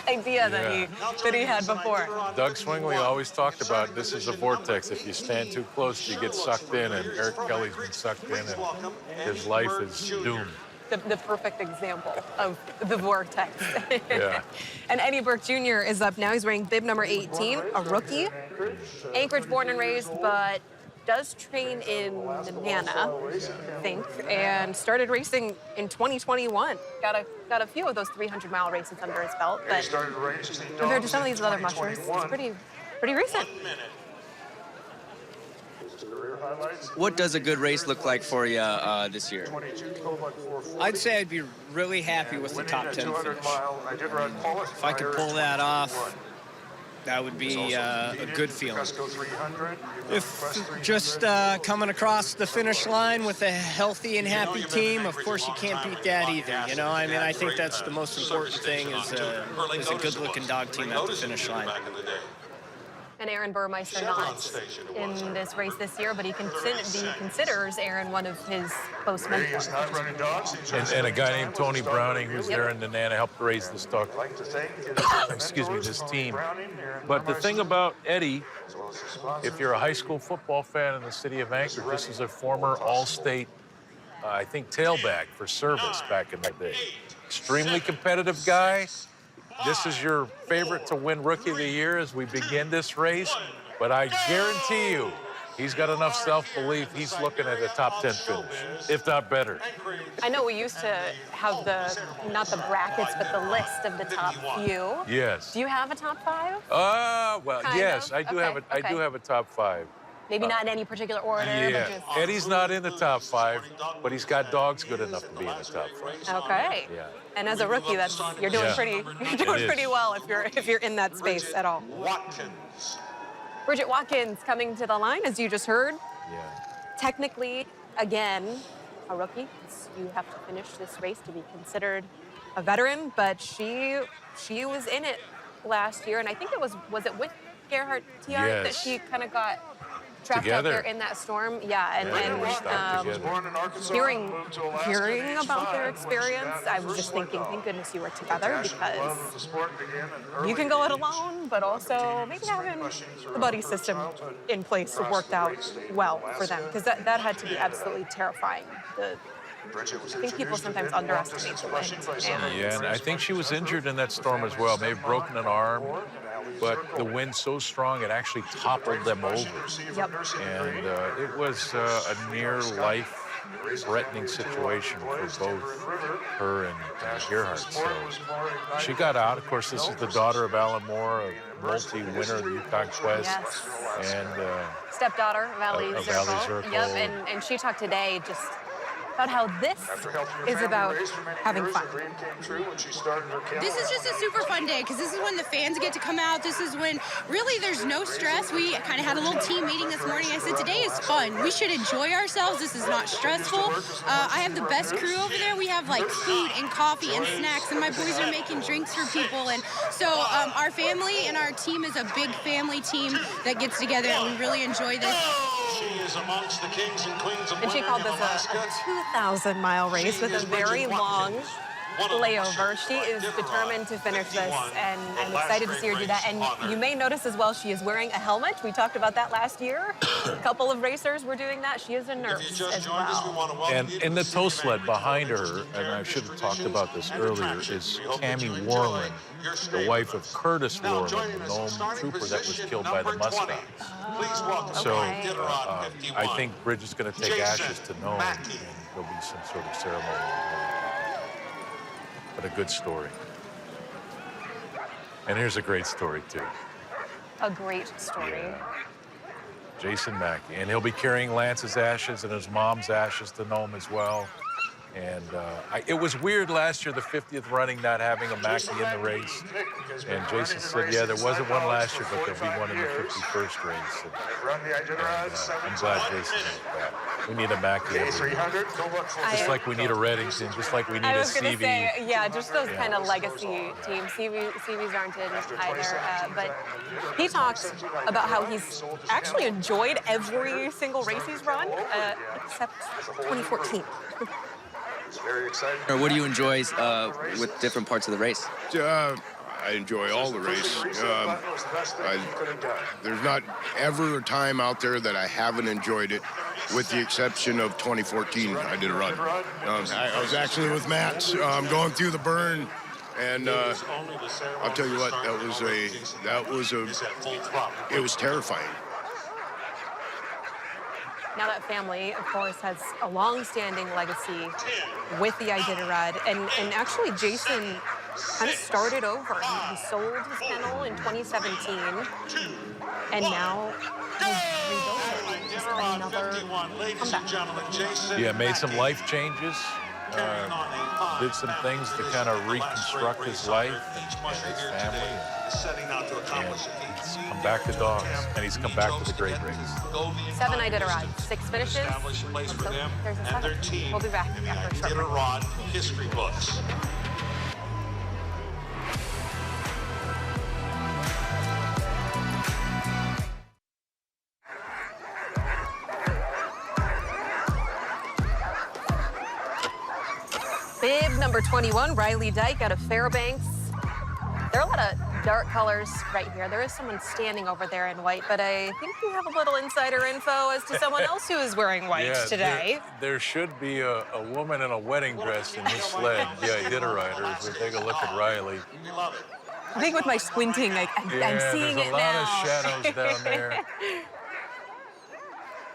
idea that he had before. Doug Swingley always talked about this is a vortex. If you stand too close, you get sucked in, and Eric Kelly's been sucked in, and his life is doomed. The perfect example of the vortex. Yeah. And Eddie Burke Jr. is up now. He's wearing bib number 18, a rookie. Anchorage born and raised, but does train in Nana, I think, and started racing in 2021. Got a few of those 300-mile races under his belt, but compared to some of these other mushers, it's pretty recent. What does a good race look like for you this year? I'd say I'd be really happy with the top 10 finish. If I could pull that off, that would be a good feeling. If just coming across the finish line with a healthy and happy team, of course you can't beat that either. You know, I mean, I think that's the most important thing is a good-looking dog team at the finish line. And Aaron Burmeister not in this race this year, but he considers Aaron one of his close mentors. And a guy named Tony Browning, who's there in Nana, helped raise this dog. Excuse me, this team. But the thing about Eddie, if you're a high school football fan in the city of Anchorage, this is a former All-State, I think, tailback for service back in the day. Extremely competitive guy. This is your favorite to win Rookie of the Year as we begin this race, but I guarantee you, he's got enough self-belief, he's looking at a top 10 finish, if not better. I know we used to have not the brackets, but the list of the top few. Yes. Do you have a top 5? Well, Kind yes, of? I do have a top 5. Maybe not in any particular order, Yeah, but just... Eddie's not in the top 5, but he's got dogs good enough to be in the top 5. Okay. Yeah. And as a rookie, you're doing pretty well if you're in that space at all. Bridget Watkins coming to the line, as you just heard. Yeah. Technically, again, a rookie. You have to finish this race to be considered a veteran, but she was in it last year, and I think it was it with Gerhard Tiart that she kind of got trapped out there in that storm. Yeah, and hearing about their experience, I was just thinking, thank goodness you were together, because you can go it alone, but also maybe having the buddy system in place worked out well for them, because that had to be absolutely terrifying. I think people sometimes underestimate the wind. Yeah, and I think she was injured in that storm as well, maybe broken an arm, but the wind so strong it actually toppled them over. Yep. And it was a near life-threatening situation for both her and Gerhard. So she got out. Of course, this is the daughter of Alan Moore, a multi-winner of the Yukon Quest. Yes. And stepdaughter of Valley Zirkle. Yep, and she talked today just about how this is about having fun. This is just a super fun day because this is when the fans get to come out. This is when really there's no stress. We kind of had a little team meeting this morning. I said today is fun. We should enjoy ourselves. This is not stressful. I have the best crew over there. We have like food and coffee and snacks, and my boys are making drinks for people. And so our family and our team is a big family team that gets together, and we really enjoy this. She is amongst the kings and queens of And she called this a 2,000-mile race with a very long layover. She is determined to finish this, and I'm excited to see her do that. And you may notice as well, she is wearing a helmet. We talked about that last year. A couple of racers were doing that. She is a nurse as well. And in the tow sled behind her, and I should have talked about this earlier, is Cammie Warland, the wife of Curtis Warland, the Nome trooper that was killed by the Mustangs. So I think Bridget's going to take Ashes to Nome, and there'll be some sort of ceremony. But a good story. And here's a great story, too. A great story. Yeah. Jason Mackey. And he'll be carrying Lance's ashes and his mom's ashes to Nome as well. And it was weird last year, the 50th running, not having a Mackey in the race. And Jason said, yeah, there wasn't one last year, but there'll be one in the 51st race. And I'm glad Jason did that. We need a Mackey every year. Just like we need a Reddington, just like we need a CV. Say, yeah, just those kind of legacy teams. CVs aren't in either. But he talks about how he's actually enjoyed every single race he's run, except 2014. Very exciting. What do you enjoy with different parts of the race? I enjoy all the race. There's not ever a time out there that I haven't enjoyed it, with the exception of 2014. I did a run. I was actually with Matt going through the burn, and I'll tell you what, it was terrifying. Now that family, of course, has a long-standing legacy with the Iditarod, and actually Jason kind of started over. He sold his kennel in 2017, and now he's rebuilt it. Just another comeback. Yeah, made some life changes. Did some things to kind of reconstruct his life and his family. And he's come back to dogs, and he's come back with a great race. 7 Iditarods, 6 finishes. So there's a 7th. We'll be back after a short break. Iditarod history books. Bib number 21, Riley Dyke out of Fairbanks. There are a lot of dark colors right here. There is someone standing over there in white, but I think we have a little insider info as to someone else who is wearing white today. There should be a woman in a wedding dress in his sled. Yeah, Iditarod. As we take a look at Riley. I think with my squinting, I'm seeing it now. There's a lot of shadows down there.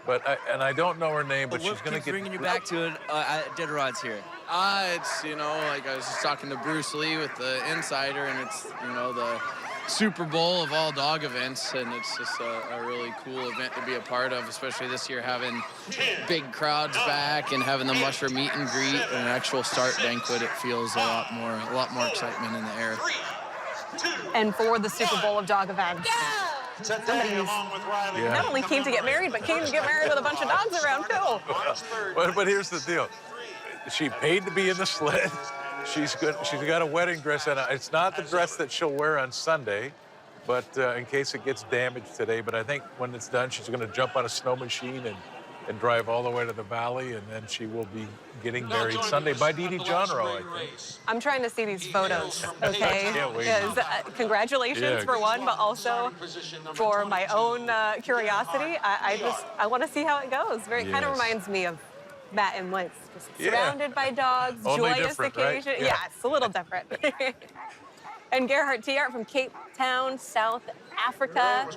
But I don't know her name, but she's going to get... bringing you back to Iditarod's here? It's, you know, like I was just talking to Bruce Lee with the Insider, and it's, you know, the Super Bowl of all dog events, and it's just a really cool event to be a part of, especially this year having big crowds back and having the musher meet and greet and an actual start banquet. It feels a lot more excitement in the air. And for the Super Bowl of dog events, somebody who's not only came to get married, but came to get married with a bunch of dogs around too. But here's the deal. She paid to be in the sled. She's good. She's got a wedding dress, and it's not the dress that she'll wear on Sunday, but in case it gets damaged today. But I think when it's done, she's going to jump on a snow machine and drive all the way to the valley, and then she will be getting married Sunday by Didi Johnrow, I think. I'm trying to see these photos, okay? Because congratulations for one, but also for my own curiosity. I want to see how it goes. Kind of reminds me of Matt and Liz, just surrounded by dogs, Only joyous occasion. Right? Yeah, it's a little different. And Gerhard Tiart from Cape Town, South Africa.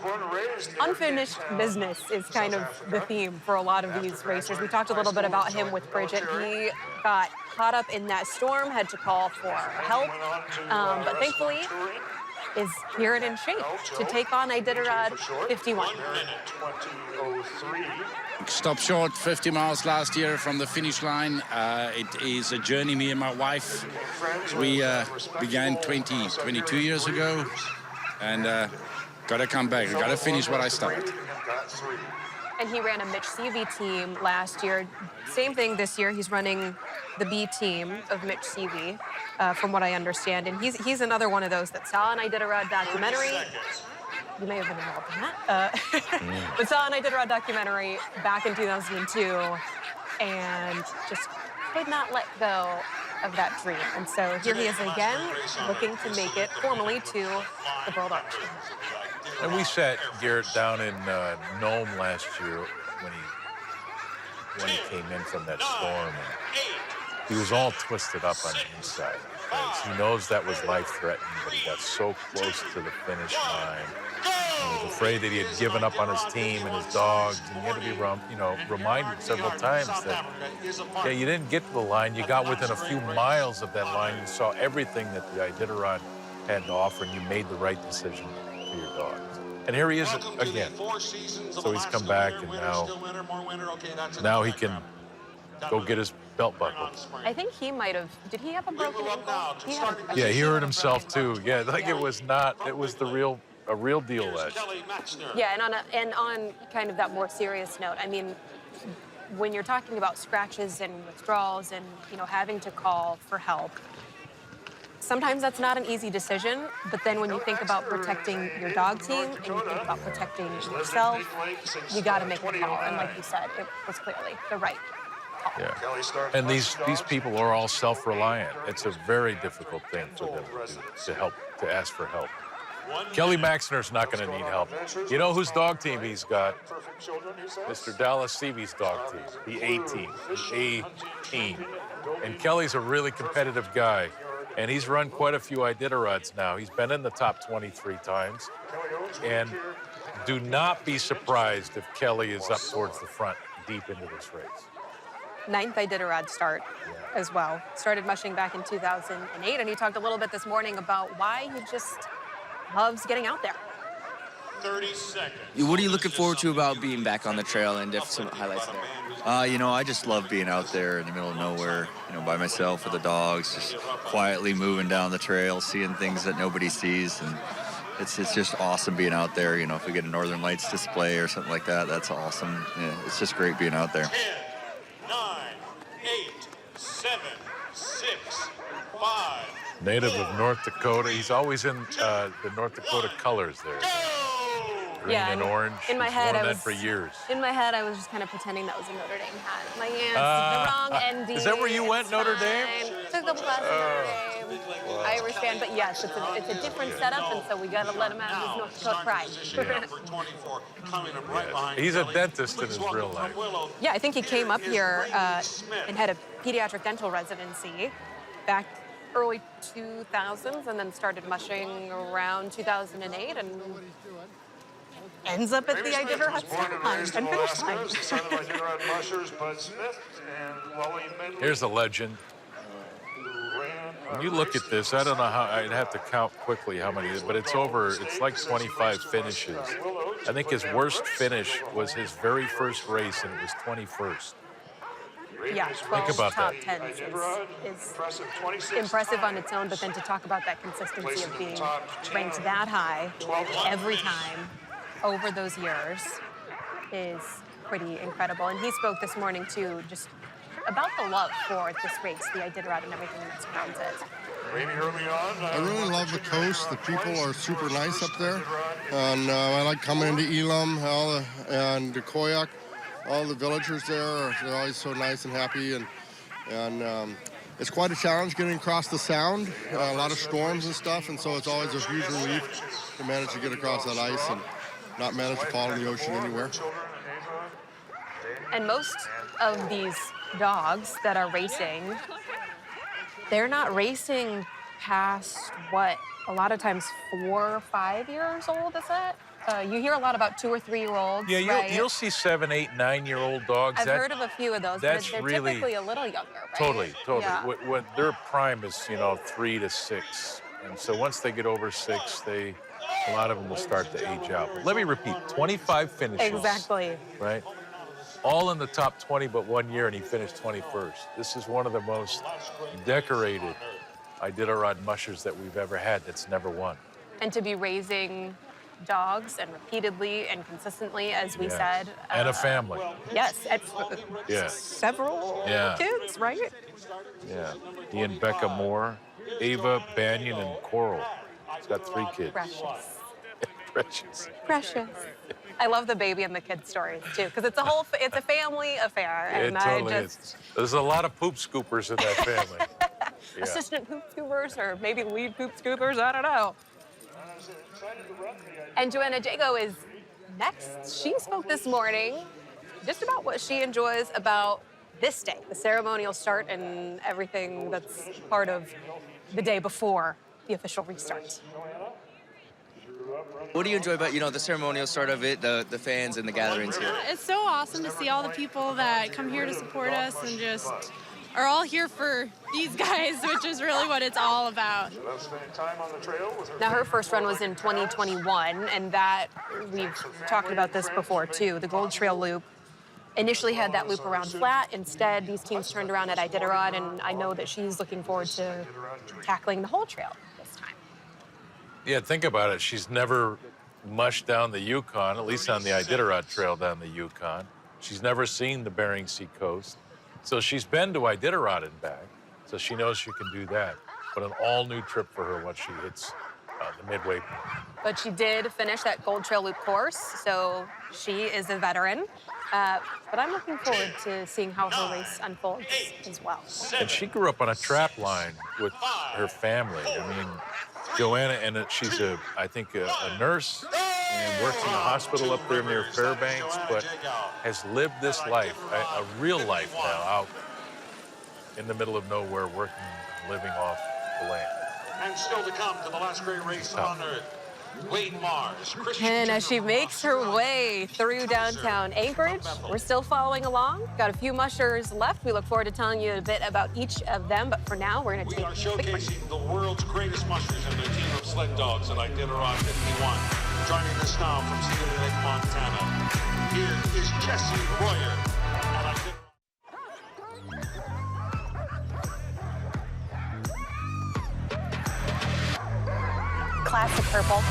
Unfinished business is kind of the theme for a lot of these racers. We talked a little bit about him with Bridget. He got caught up in that storm, had to call for help, but thankfully is here and in shape to take on Iditarod 51. Stopped short 50 miles last year from the finish line. It is a journey me and my wife. We began 22 years ago, and got to come back. Got to finish what I started. And he ran a Mitch Seavey team last year. Same thing this year. He's running the B team of Mitch Seavey, from what I understand. And he's another one of those that saw an Iditarod documentary. You may have been involved in that. But saw an Iditarod documentary back in 2002 and just could not let go of that dream. And so here he is again, looking to make it formally to the World Arch. And we sat Garrett down in Nome last year when he came in from that storm. And he was all twisted up on the inside because he knows that was life-threatening, but he got so close to the finish line. He was afraid that he had given up on his team and his dogs, and he had to be, reminded several times that, you didn't get to the line. You got within a few miles of that line. You saw everything that the Iditarod had to offer, and you made the right decision for your dogs. And here he is again. So he's come back, and now he can go get his belt buckle. I think he might have. Did he have a broken ankle? Yeah, he hurt himself too. Yeah, it was a real deal last year. Yeah, and on kind of that more serious note, I mean, when you're talking about scratches and withdrawals and having to call for help, sometimes that's not an easy decision. But then when you think about protecting your dog team and you think about protecting yourself, you got to make a call. And like you said, it was clearly the right call. Yeah, and these people are all self-reliant. It's a very difficult thing for them to ask for help. Kelly Maxner's not going to need help. You know whose dog team he's got? Mr. Dallas Seavey's dog team, the A-team, the A-team. And Kelly's a really competitive guy, and he's run quite a few Iditarods now. He's been in the top 23 times. And do not be surprised if Kelly is up towards the front deep into this race. 9th Iditarod start as well. Started mushing back in 2008, and he talked a little bit this morning about why he just loves getting out there. 30 seconds. What are you looking forward to about being back on the trail, and some highlights there? You know, I just love being out there in the middle of nowhere, you know, by myself with the dogs, just quietly moving down the trail, seeing things that nobody sees, and it's just awesome being out there. You know, if we get a Northern Lights display or something like that, that's awesome. Yeah, it's just great being out there. 10, 9, 8, 7, 6, 5. Native of North Dakota. He's always in the North Dakota colors there. Green and orange. In my He's head, worn I that was for years. In my head, I was just kind of pretending that was a Notre Dame hat. My aunt's the wrong ending. Is that where you went, Notre Dame? Took a couple classes at Notre Dame. Irish fan, but yes, it's a different setup, and so we got to let him out of his North Dakota pride. He's a dentist in his real life. Yeah, I think he came up here and had a pediatric dental residency back early 2000s, and then started mushing around 2008, and ends up at the Iditarod start line and finish line. Here's a legend. When you look at this, I don't know how, I'd have to count quickly how many, but it's like 25 finishes. I think his worst finish was his very first race, and it was 21st. Yeah, 12 Think about top that. 10s is impressive on its own, but then to talk about that consistency of being ranked that high every time over those years is pretty incredible. And he spoke this morning, too, just about the love for this race, the Iditarod, and everything that surrounds it. I really love the coast. The people are super nice up there. And I like coming into Elam and Koyak. All the villagers there, they're always so nice and happy. And it's quite a challenge getting across the Sound. A lot of storms and stuff, and so it's always a huge relief to manage to get across that ice and not manage to fall in the ocean anywhere. And most of these dogs that are racing, they're not racing past, what, a lot of times 4 or 5 years old, is it? You hear a lot about 2 or 3 year olds. Yeah, right? you'll see 7, 8, 9-year-old dogs. I've heard of a few of those, but they're really, typically a little younger, right? Totally. Yeah. When their prime is, 3 to 6. And so once they get over 6, a lot of them will start to age out. But let me repeat, 25 finishes. Exactly. Right? All in the top 20 but 1 year, and he finished 21st. This is one of the most decorated Iditarod mushers that we've ever had that's never won. And to be raising dogs and repeatedly and consistently, as we said. And a family. Yes, Yeah. several kids, right? Yeah. He and Becca Moore, Ava, Banyan, and Coral. He's got 3 kids. Precious. Precious. Precious. I love the baby and the kid stories too, because it's a family affair, and It totally is. There's a lot of poop scoopers in that family. Yeah. assistant poop scoopers or maybe lead poop scoopers, I don't know. And Joanna Jago is next. She spoke this morning just about what she enjoys about this day, the ceremonial start and everything that's part of the day before the official restart. What do you enjoy about, the ceremonial start of it, the fans and the gatherings here? It's so awesome to see all the people that come here to support us and just are all here for these guys, which is really what it's all about. Now, her first run was in 2021, and that, we've talked about this before too, the Gold Trail Loop initially had that loop around flat. Instead, these teams turned around at Iditarod, and I know that she's looking forward to tackling the whole trail this time. Yeah, think about it. She's never mushed down the Yukon, at least on the Iditarod Trail down the Yukon. She's never seen the Bering Sea coast. So she's been to Iditarod and back, so she knows she can do that. But an all-new trip for her once she hits the midway point. But she did finish that Gold Trail Loop course, so she is a veteran. But I'm looking forward to seeing how her race unfolds as well. And she grew up on a trap line with her family. I mean, Joanna, and she's I think a nurse and works in a hospital up there near Fairbanks, but has lived this life, a real life now, out in the middle of nowhere, working, living off the land. And still to come to the last great race on Earth. Wade Mars, Christian And as she makes her way through downtown Anchorage, we're still following along. Got a few mushers left. We look forward to telling you a bit about each of them, but for now, we're going to We take are a quick break. showcasing the world's greatest mushers and their team of sled dogs at Iditarod 51. Joining us now from Cedar Lake, Montana, here is Jesse Royer at Iditarod. Classic purple.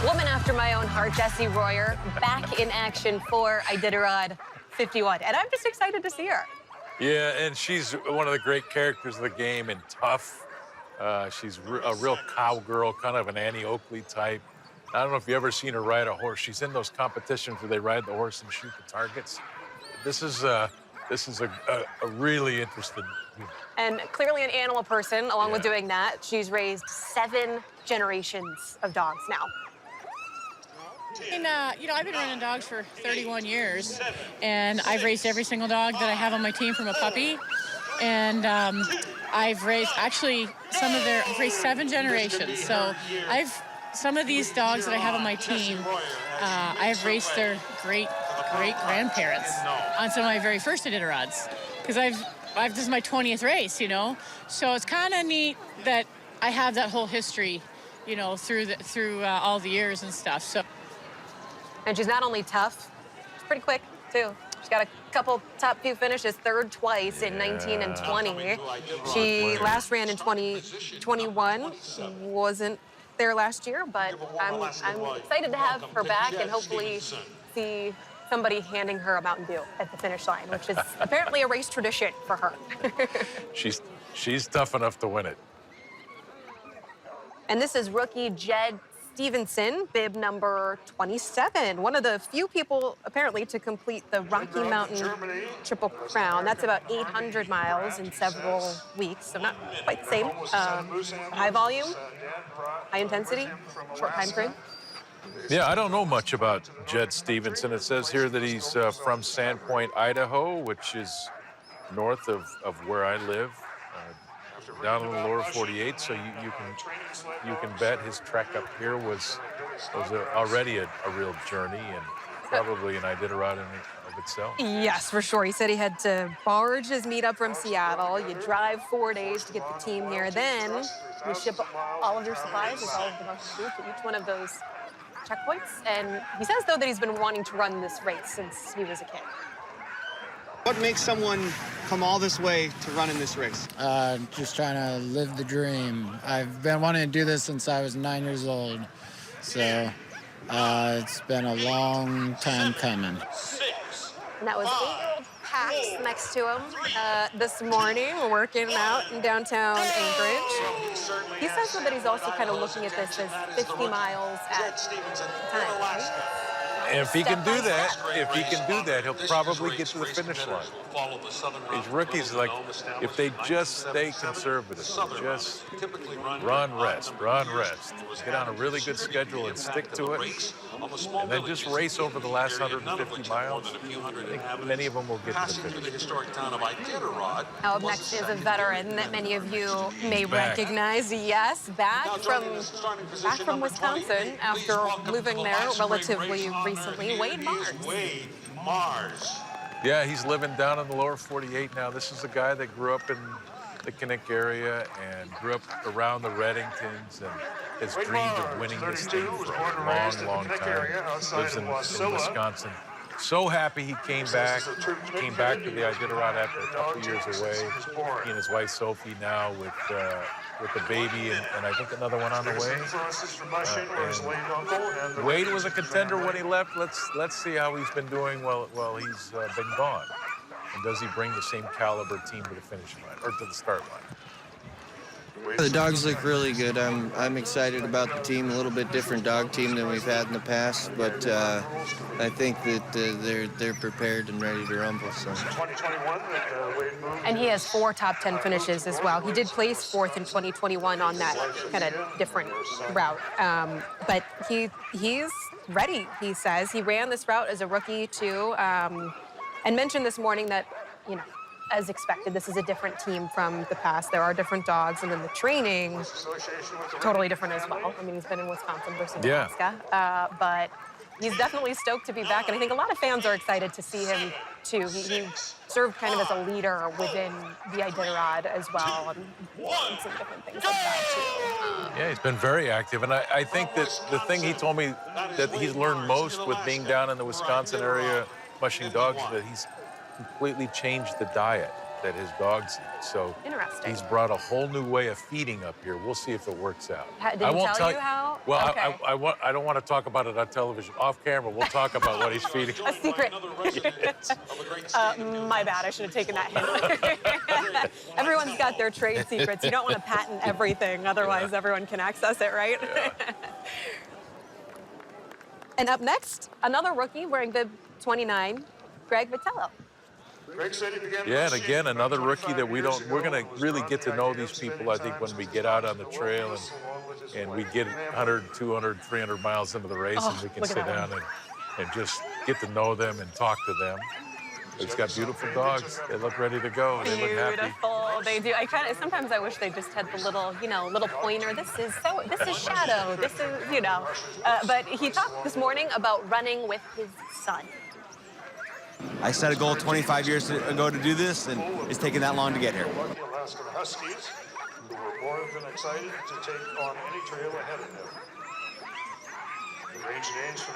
Woman after my own heart, Jessie Royer, back in action for Iditarod 51. And I'm just excited to see her. Yeah, and she's one of the great characters of the game and tough. She's a real cowgirl, kind of an Annie Oakley type. I don't know if you've ever seen her ride a horse. She's in those competitions where they ride the horse and shoot the targets. This is a really interesting. And clearly an animal person, along with doing that. She's raised 7 generations of dogs now. And, I've been running dogs for 31 years, and I've raised every single dog that I have on my team from a puppy. And I've raised, actually, I've raised 7 generations. So some of these dogs that I have on my team, I have raised their great-grandparents on some of my very first Iditarods. Because this is my 20th race, So it's kind of neat that I have that whole history, through all the years and stuff. So. And she's not only tough, she's pretty quick, too. She's got a couple top few finishes, 3rd twice in 19 and 20. She last ran in 2021, wasn't there last year, but I'm excited to have her back and hopefully see somebody handing her a Mountain Dew at the finish line, which is apparently a race tradition for her. She's tough enough to win it. And this is rookie Jed Stevenson, bib number 27. One of the few people, apparently, to complete the Rocky Mountain Triple Crown. That's about 800 miles in several weeks, so not quite the same. High volume, high intensity, short time frame. Yeah, I don't know much about Jed Stevenson. It says here that he's from Sandpoint, Idaho, which is north of where I live. Down in the lower 48, so you can bet his trek up here was already a real journey and probably an Iditarod in of itself. Yes, for sure. He said he had to barge his meet up from Seattle. You drive 4 days to get the team here. Then you ship all of your supplies with all of the mushroom food to each one of those checkpoints. And he says, though, that he's been wanting to run this race since he was a kid. What makes someone come all this way to run in this race? Just trying to live the dream. I've been wanting to do this since I was 9 years old. So it's been a long time coming. And that was 8-year-old Pax next to him this morning, working out in downtown Anchorage. He says that he's also kind of looking at this as 50 miles at a time, right? And if he can do that, he'll probably get to the finish line. These rookies, like, if they just stay conservative, just run, rest, get on a really good schedule and stick to it, and then just race over the last 150 miles, I think many of them will get to the finish. Up next is a veteran that many of you may recognize. Yes, back from Wisconsin after moving there relatively recently, Wade Mars. Yeah, he's living down in the lower 48 now. This is a guy that grew up in the Kinnick area and grew up around the Reddingtons and has dreamed of winning this thing for a long time. Lives in Wisconsin. So happy he came back to the Iditarod after a couple years away. He and his wife Sophie now with the baby and I think another one on the way. And Wade was a contender when he left. Let's see how he's been doing while he's been gone. And does he bring the same caliber team to the finish line or to the start line? The dogs look really good. I'm excited about the team. A little bit different dog team than we've had in the past, but I think that they're prepared and ready to rumble. So. And he has 4 top 10 finishes as well. He did place 4th in 2021 on that kind of different route, but he's ready. He says he ran this route as a rookie too, and mentioned this morning that as expected. This is a different team from the past. There are different dogs, and then the training, totally different as well. I mean, he's been in Wisconsin versus Alaska, but he's definitely stoked to be back, and I think a lot of fans are excited to see him, too. He served kind of as a leader within the Iditarod as well, and some different things like that, too. Yeah, he's been very active, and I think that the thing he told me that he's learned most with being down in the Wisconsin area mushing dogs is that he's completely changed the diet that his dogs eat. So Interesting. he's brought a whole new way of feeding up here. We'll see if it works out. Did he tell you how? Well, Okay. I don't want to talk about it on television. Off camera, we'll talk about what he's feeding. A secret. My bad, I should have taken that hint. Everyone's got their trade secrets. You don't want to patent everything, otherwise everyone can access it, right? Yeah. And up next, another rookie wearing bib 29, Greg Vitello. Yeah, and again, another rookie that we're going to really get to know these people, I think, when we get out on the trail and we get 100, 200, 300 miles into the race, and we can sit down and just get to know them and talk to them. He's got beautiful dogs. They look ready to go. They look happy. Beautiful. They do. Sometimes I wish they just had the little pointer. This is Shadow. This is, But he talked this morning about running with his son. I set a goal 25 years ago to do this, and it's taken that long to get here. The Alaska Huskies, who were more than excited to take on any trail ahead of them.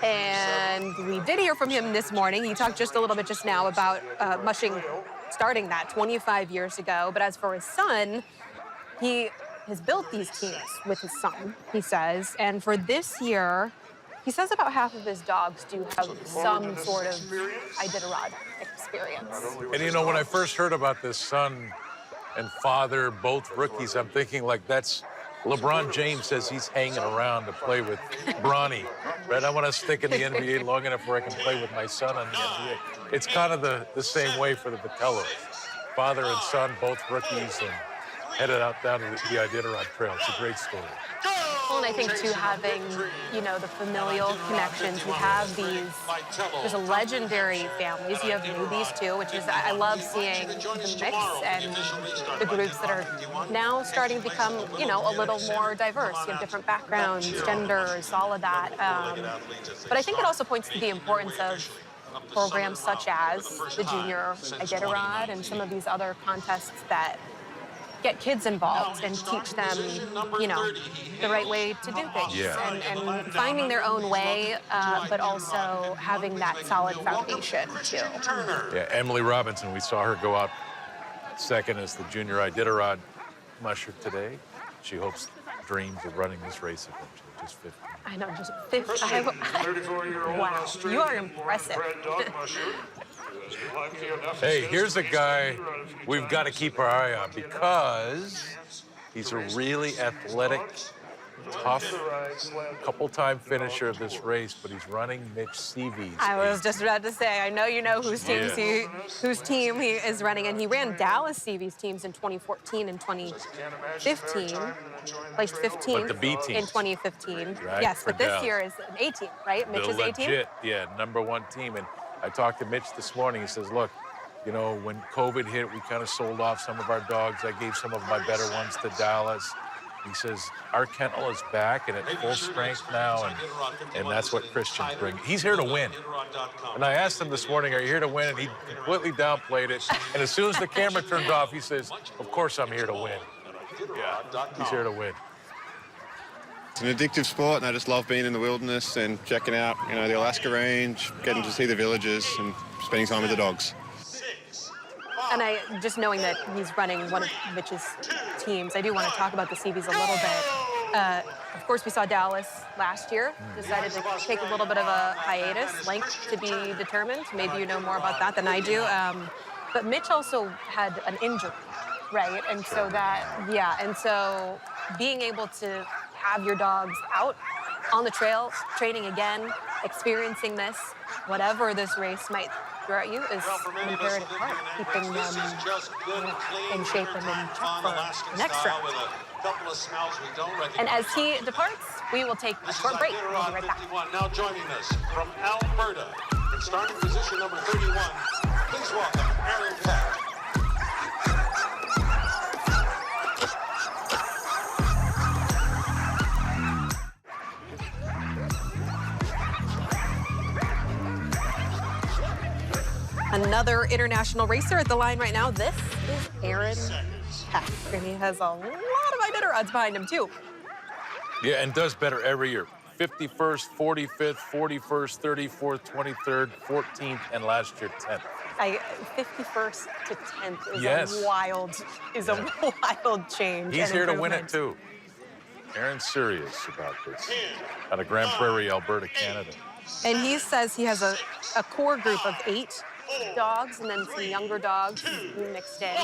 And we did hear from him this morning. He talked just a little bit just now about mushing, starting that 25 years ago. But as for his son, he has built these teams with his son, he says. And for this year, he says about half of his dogs do have some sort of Iditarod experience. And when I first heard about this son and father, both rookies, I'm thinking like that's LeBron James says he's hanging around to play with Bronny, right? I want to stick in the NBA long enough where I can play with my son in the NBA. It's kind of the same way for the Vitellos. Father and son, both rookies, and headed out down to the Iditarod Trail. It's a great story. Well, and I think, too, having, the familial connections, you have there's a legendary families. You have newbies, too, which is, I love seeing the mix and the groups that are now starting to become, a little more diverse. You have different backgrounds, genders, all of that. But I think it also points to the importance of programs such as the Junior Iditarod and some of these other contests that get kids involved and teach them, the right way to do things. Yeah. And finding their own way, but also having that solid foundation, too. Yeah, Emily Robinson, we saw her go out second as the Junior Iditarod musher today. She dreams of running this race eventually, just 15. I know, just 15. Wow, you are impressive. Hey, here's a guy we've got to keep our eye on because he's a really athletic, tough, couple-time finisher of this race, but he's running Mitch Seavey's. I was just about to say, I know you know whose team he is running, and he ran Dallas Seavey's teams in 2014 and 2015. Placed 15th But the B team in 2015. Right, yes, for but this Dallas. year is an A team, right? Mitch's The A team. legit, #1 team. And I talked to Mitch this morning. He says, look, when COVID hit, we kind of sold off some of our dogs. I gave some of my better ones to Dallas. He says, our kennel is back and at full strength now, and that's what Christian's bringing. He's here to win. And I asked him this morning, are you here to win? And he completely downplayed it. And as soon as the camera turned off, he says, of course I'm here to win. Yeah, he's here to win. It's an addictive sport, and I just love being in the wilderness and checking out, the Alaska range, getting to see the villages and spending time with the dogs. And just knowing that he's running one of Mitch's teams, I do want to talk about the Seaveys a little bit. Of course, we saw Dallas last year, decided to take a little bit of a hiatus, length to be determined. Maybe you know more about that than I do. But Mitch also had an injury, right? And so so being able to have your dogs out on the trail, training again, experiencing this, whatever this race might throw at you, is an imperative part, keeping them in shape and in check for the next round. And as he departs, we will take a short break. We'll be right back. Now joining us from Alberta, in starting position number 31, please welcome Aaron Peck. Another international racer at the line right now. This is Aaron Peck, and he has a lot of Iditarods behind him, too. Yeah, and does better every year. 51st, 45th, 41st, 34th, 23rd, 14th, and last year 10th. 51st to 10th is Yes. a wild change. He's and here to win improvement. it, too. Aaron's serious about this. Out of Grand Prairie, Alberta, Canada. And he says he has a core group of 8 dogs and then some younger dogs mixed in.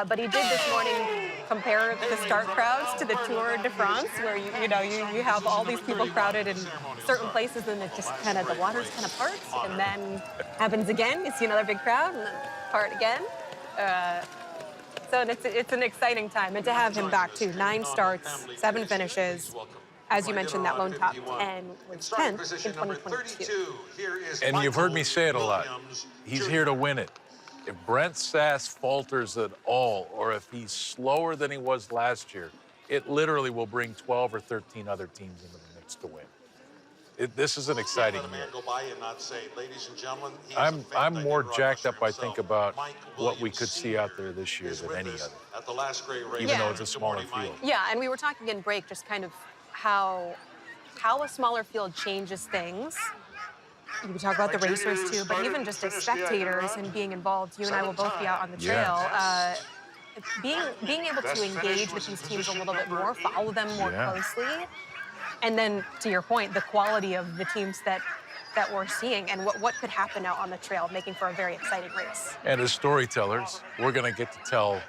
But he did this morning compare the start crowds to the Tour de France, where you have all these people crowded in certain places, and it just kind of, the waters kind of parts, and then happens again. You see another big crowd, and then part again. So it's an exciting time, and to have him back too. 9 starts, 7 finishes. As you mentioned, that lone top 10 was 10th in 2022. And you've heard me say it a lot. He's here to win it. If Brent Sass falters at all, or if he's slower than he was last year, it literally will bring 12 or 13 other teams into the mix to win. This is an exciting year. I'm more jacked up, I think, about what we could see out there this year than any other, even though it's a smaller field. Yeah, and we were talking in break just kind of how a smaller field changes things. We talk about the racers too, but even just as spectators and being involved, you and I will both be out on the trail. Being able to engage with these teams a little bit more, follow them more closely, and then to your point, the quality of the teams that we're seeing and what could happen out on the trail, making for a very exciting race. And as storytellers, we're going to get to tell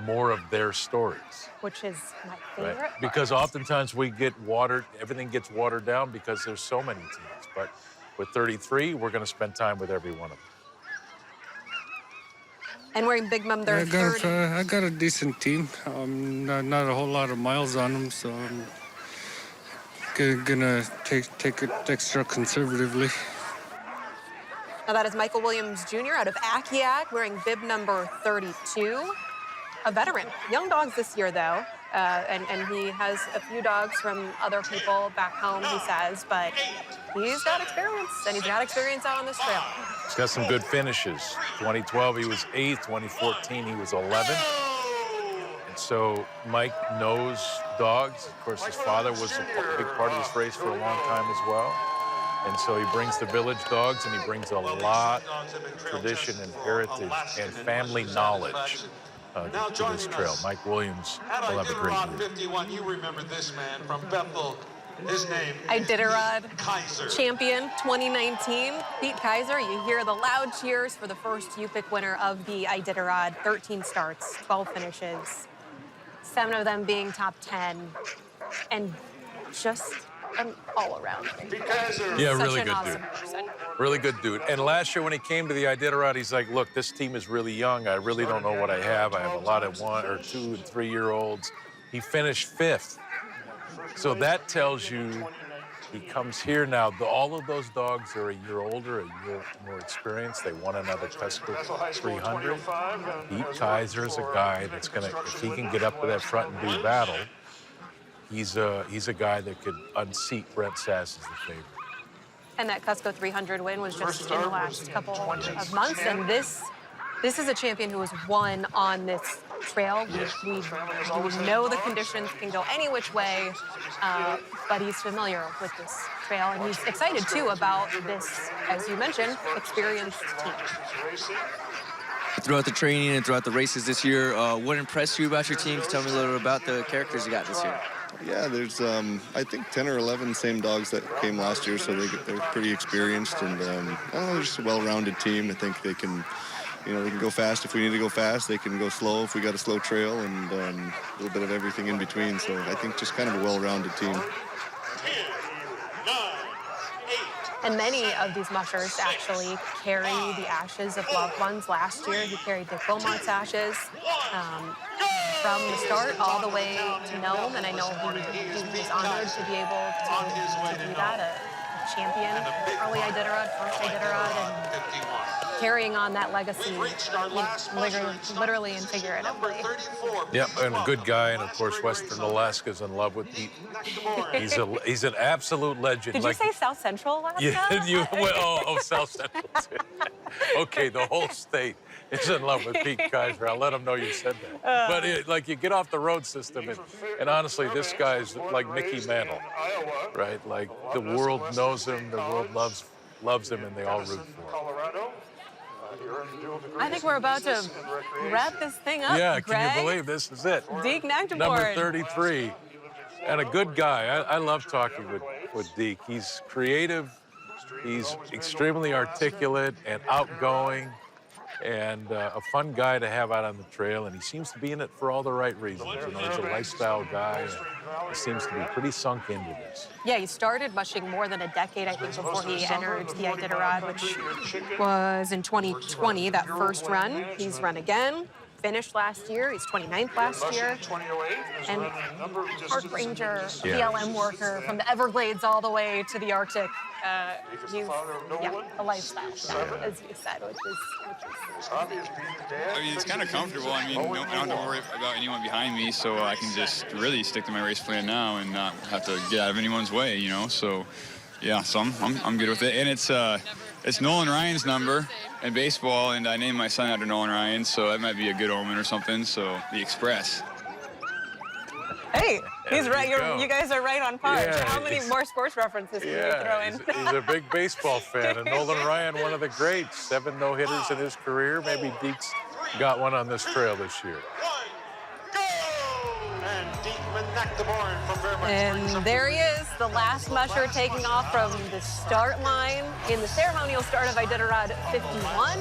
more of their stories. Which is my favorite part. Because oftentimes everything gets watered down because there's so many teams. But with 33, we're going to spend time with every one of them. And wearing Big Mom, they're 30. I got a decent team. Not a whole lot of miles on them, so I'm gonna take it extra conservatively. Now that is Michael Williams Jr. out of Akiak, wearing bib number 32. A veteran. Young dogs this year, though. And he has a few dogs from other people back home, he says, but he's got experience, and he's got experience out on this trail. He's got some good finishes. 2012, he was 8th. 2014, he was 11th. And so Mike knows dogs. Of course, his father was a big part of this race for a long time as well. And so he brings the village dogs, and he brings a lot of tradition and heritage and family knowledge to this trail. Mike Williams will have a great year. 51, you remember this man from Bethel. His name, Iditarod Heister. champion 2019, Pete Kaiser. You hear the loud cheers for the first UPIC winner of the Iditarod. 13 starts, 12 finishes, 7 of them being top 10, and just an all-around. Yeah, Such really an good awesome dude. person. Really good dude. And last year when he came to the Iditarod, he's like, look, this team is really young. I really don't know what I have. I have a lot of 1 or 2 and 3-year-olds. He finished 5th. So that tells you he comes here now. All of those dogs are a year older, a year more experienced. They won another Cusco 300. Pete Kaiser is a guy that's going to, if he can get up to that front and do battle, he's a guy that could unseat Brent Sass as the favorite. And that Cusco 300 win was just in the last couple of months. And this is a champion who has won on this trail. We know the conditions can go any which way, but he's familiar with this trail. And he's excited, too, about this, as you mentioned, experienced team. Throughout the training and throughout the races this year, what impressed you about your team? Tell me a little bit about the characters you got this year. Yeah, there's, I think, 10 or 11 same dogs that came last year, so they're pretty experienced, and I don't know, they're just a well-rounded team. I think they can, they can go fast if we need to go fast. They can go slow if we got a slow trail, and a little bit of everything in between. So I think just kind of a well-rounded team. And many of these mushers actually carry the ashes of loved ones. Last year, he carried Dick Beaumont's ashes from the start all the way to Nome, and I know he was honored to be able to do that, a champion, early Iditarod, first Iditarod, and carrying on that legacy, literally and figuratively. Yep, and a good guy, and of course, Western Alaska's in love with Pete. He's an absolute legend. Did you say South Central Alaska? Yeah, Oh, South Central. Okay, the whole state is in love with Pete Kaiser. I'll let them know you said that. But like, you get off the road system, and honestly, this guy's like Mickey Mantle, right? Like, the world knows him, the world loves him, and they all root for him. I think we're about to wrap this thing up, Yeah, Greg. can you believe this is it? Deke Nagdeboard. Number 33, and a good guy. I love talking with Deke. He's creative, he's extremely articulate and outgoing, and a fun guy to have out on the trail, and he seems to be in it for all the right reasons. You know, he's a lifestyle guy, and he seems to be pretty sunk into this. Yeah, he started mushing more than a decade, I think, before he entered the Iditarod, which was in 2020, that first run. He's run again, finished last year. He's 29th last year. And park ranger, BLM worker, from the Everglades all the way to the Arctic. He's, a lifestyle guy, as you said, which is I mean, it's kind of comfortable. I mean, I don't have to worry about anyone behind me, so I can just really stick to my race plan now and not have to get out of anyone's way, you know. So, yeah, so I'm good with it. And it's Nolan Ryan's number in baseball, and I named my son after Nolan Ryan, so that might be a good omen or something. So the Express. Hey, he's right. go. You guys are right on par. Yeah, How many more sports references can you throw in? He's a big baseball fan, and Nolan Ryan, one of the greats, 7 no-hitters in his career. Maybe Deke's got one on this trail this year. And there he is, the last musher taking off from the start line in the ceremonial start of Iditarod 51.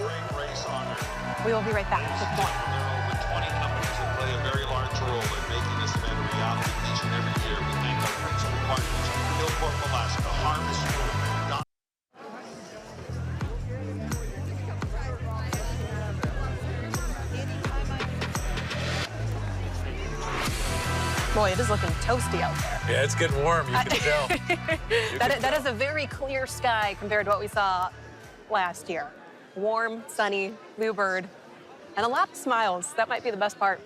We will be right back with more. There are over 20 companies that play a very large role in making this event a reality each and every year. We thank our principal partners, Hillcorp, Alaska, Harvest Food, Boy, it is looking toasty out there. Yeah, it's getting warm, you can tell. That is a very clear sky compared to what we saw last year. Warm, sunny, bluebird, and a lot of smiles. That might be the best part.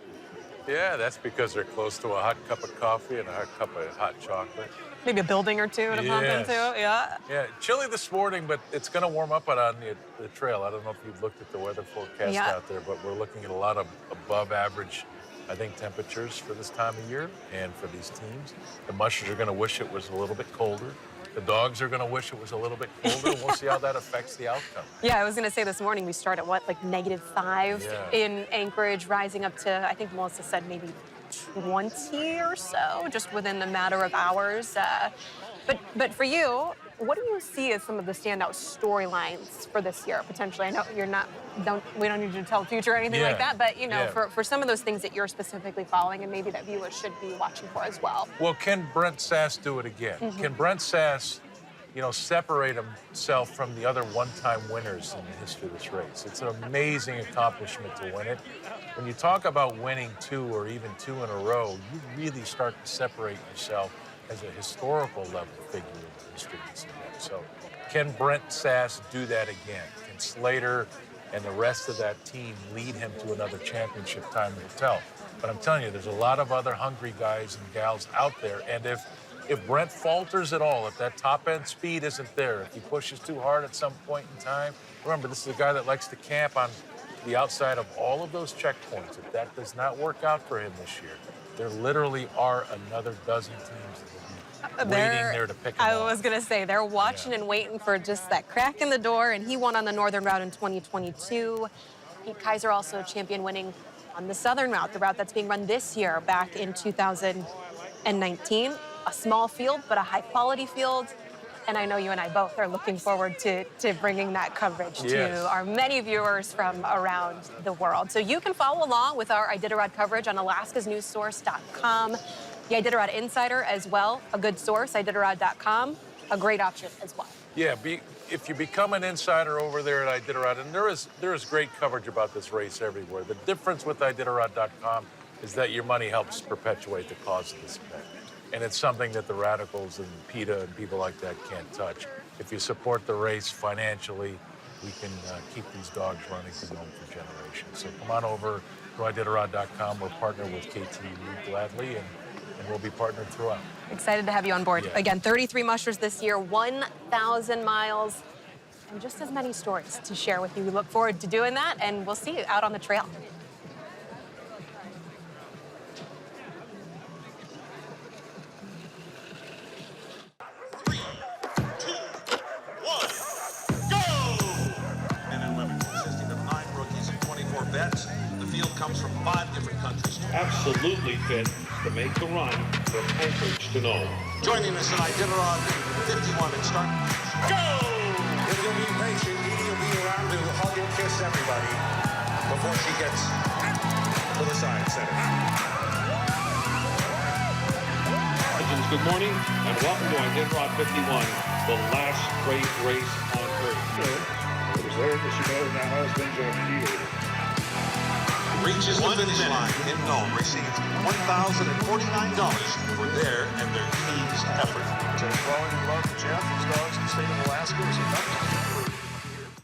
Yeah, that's because they're close to a hot cup of coffee and a hot cup of hot chocolate. Maybe a building or two to bump into, yeah. Yeah, chilly this morning, but it's going to warm up on the trail. I don't know if you've looked at the weather forecast out there, but we're looking at a lot of above average, I think, temperatures for this time of year and for these teams. The mushers are going to wish it was a little bit colder. The dogs are going to wish it was a little bit colder. We'll see how that affects the outcome. Yeah, I was going to say this morning we start at what, like -5 in Anchorage, rising up to, I think Melissa said maybe 20 or so, just within a matter of hours. But for you, what do you see as some of the standout storylines for this year, potentially? I know we don't need you to tell the future or anything like that, but, you know, for some of those things that you're specifically following and maybe that viewers should be watching for as well. Well, can Brent Sass do it again? Can Brent Sass, you know, separate himself from the other one-time winners in the history of this race? It's an amazing accomplishment to win it. When you talk about winning 2 or even 2 in a row, you really start to separate yourself as a historical level figure in the history of this event. So can Brent Sass do that again? Can Slater and the rest of that team lead him to another championship? Time will tell. But I'm telling you, there's a lot of other hungry guys and gals out there. And if Brent falters at all, if that top-end speed isn't there, if he pushes too hard at some point in time, remember, this is a guy that likes to camp on the outside of all of those checkpoints. If that does not work out for him this year, there literally are another dozen teams that will be waiting there to pick him I was going to say, they're watching and waiting for just that crack in the door, and he won on the Northern Route in 2022. Pete Kaiser also champion winning on the Southern Route, the route that's being run this year, back in 2019. A small field, but a high-quality field. And I know you and I both are looking forward to bringing that coverage to our many viewers from around the world. So you can follow along with our Iditarod coverage on alaskasnewssource.com. The Iditarod Insider as well, a good source, Iditarod.com, a great option as well. Yeah, if you become an insider over there at Iditarod, and there is great coverage about this race everywhere. The difference with Iditarod.com is that your money helps perpetuate the cause of this event. And it's something that the radicals and PETA and people like that can't touch. If you support the race financially, we can keep these dogs running for home for generations. So come on over to Iditarod.com. We're partnered with KTU gladly, and we'll be partnered throughout. Excited to have you on board. Again, 33 mushers this year, 1,000 miles. and just as many stories to share with you. We look forward to doing that, and we'll see you out on the trail. The field comes from 5 different countries. Absolutely fit to make the run from Anchorage to Nome. Joining us in Iditarod, 51 and start. Go! If you'll be patient, Edie will be around to hug and kiss everybody before she gets to the science center. Legends, good morning and welcome to Iditarod 51, the last great race on Earth. It was there that she knows now how things are here. Reaches the finish line in Nome, received $1,049 for their and their team's effort. So, falling in love with Jeff, his dogs in the state of Alaska is enough to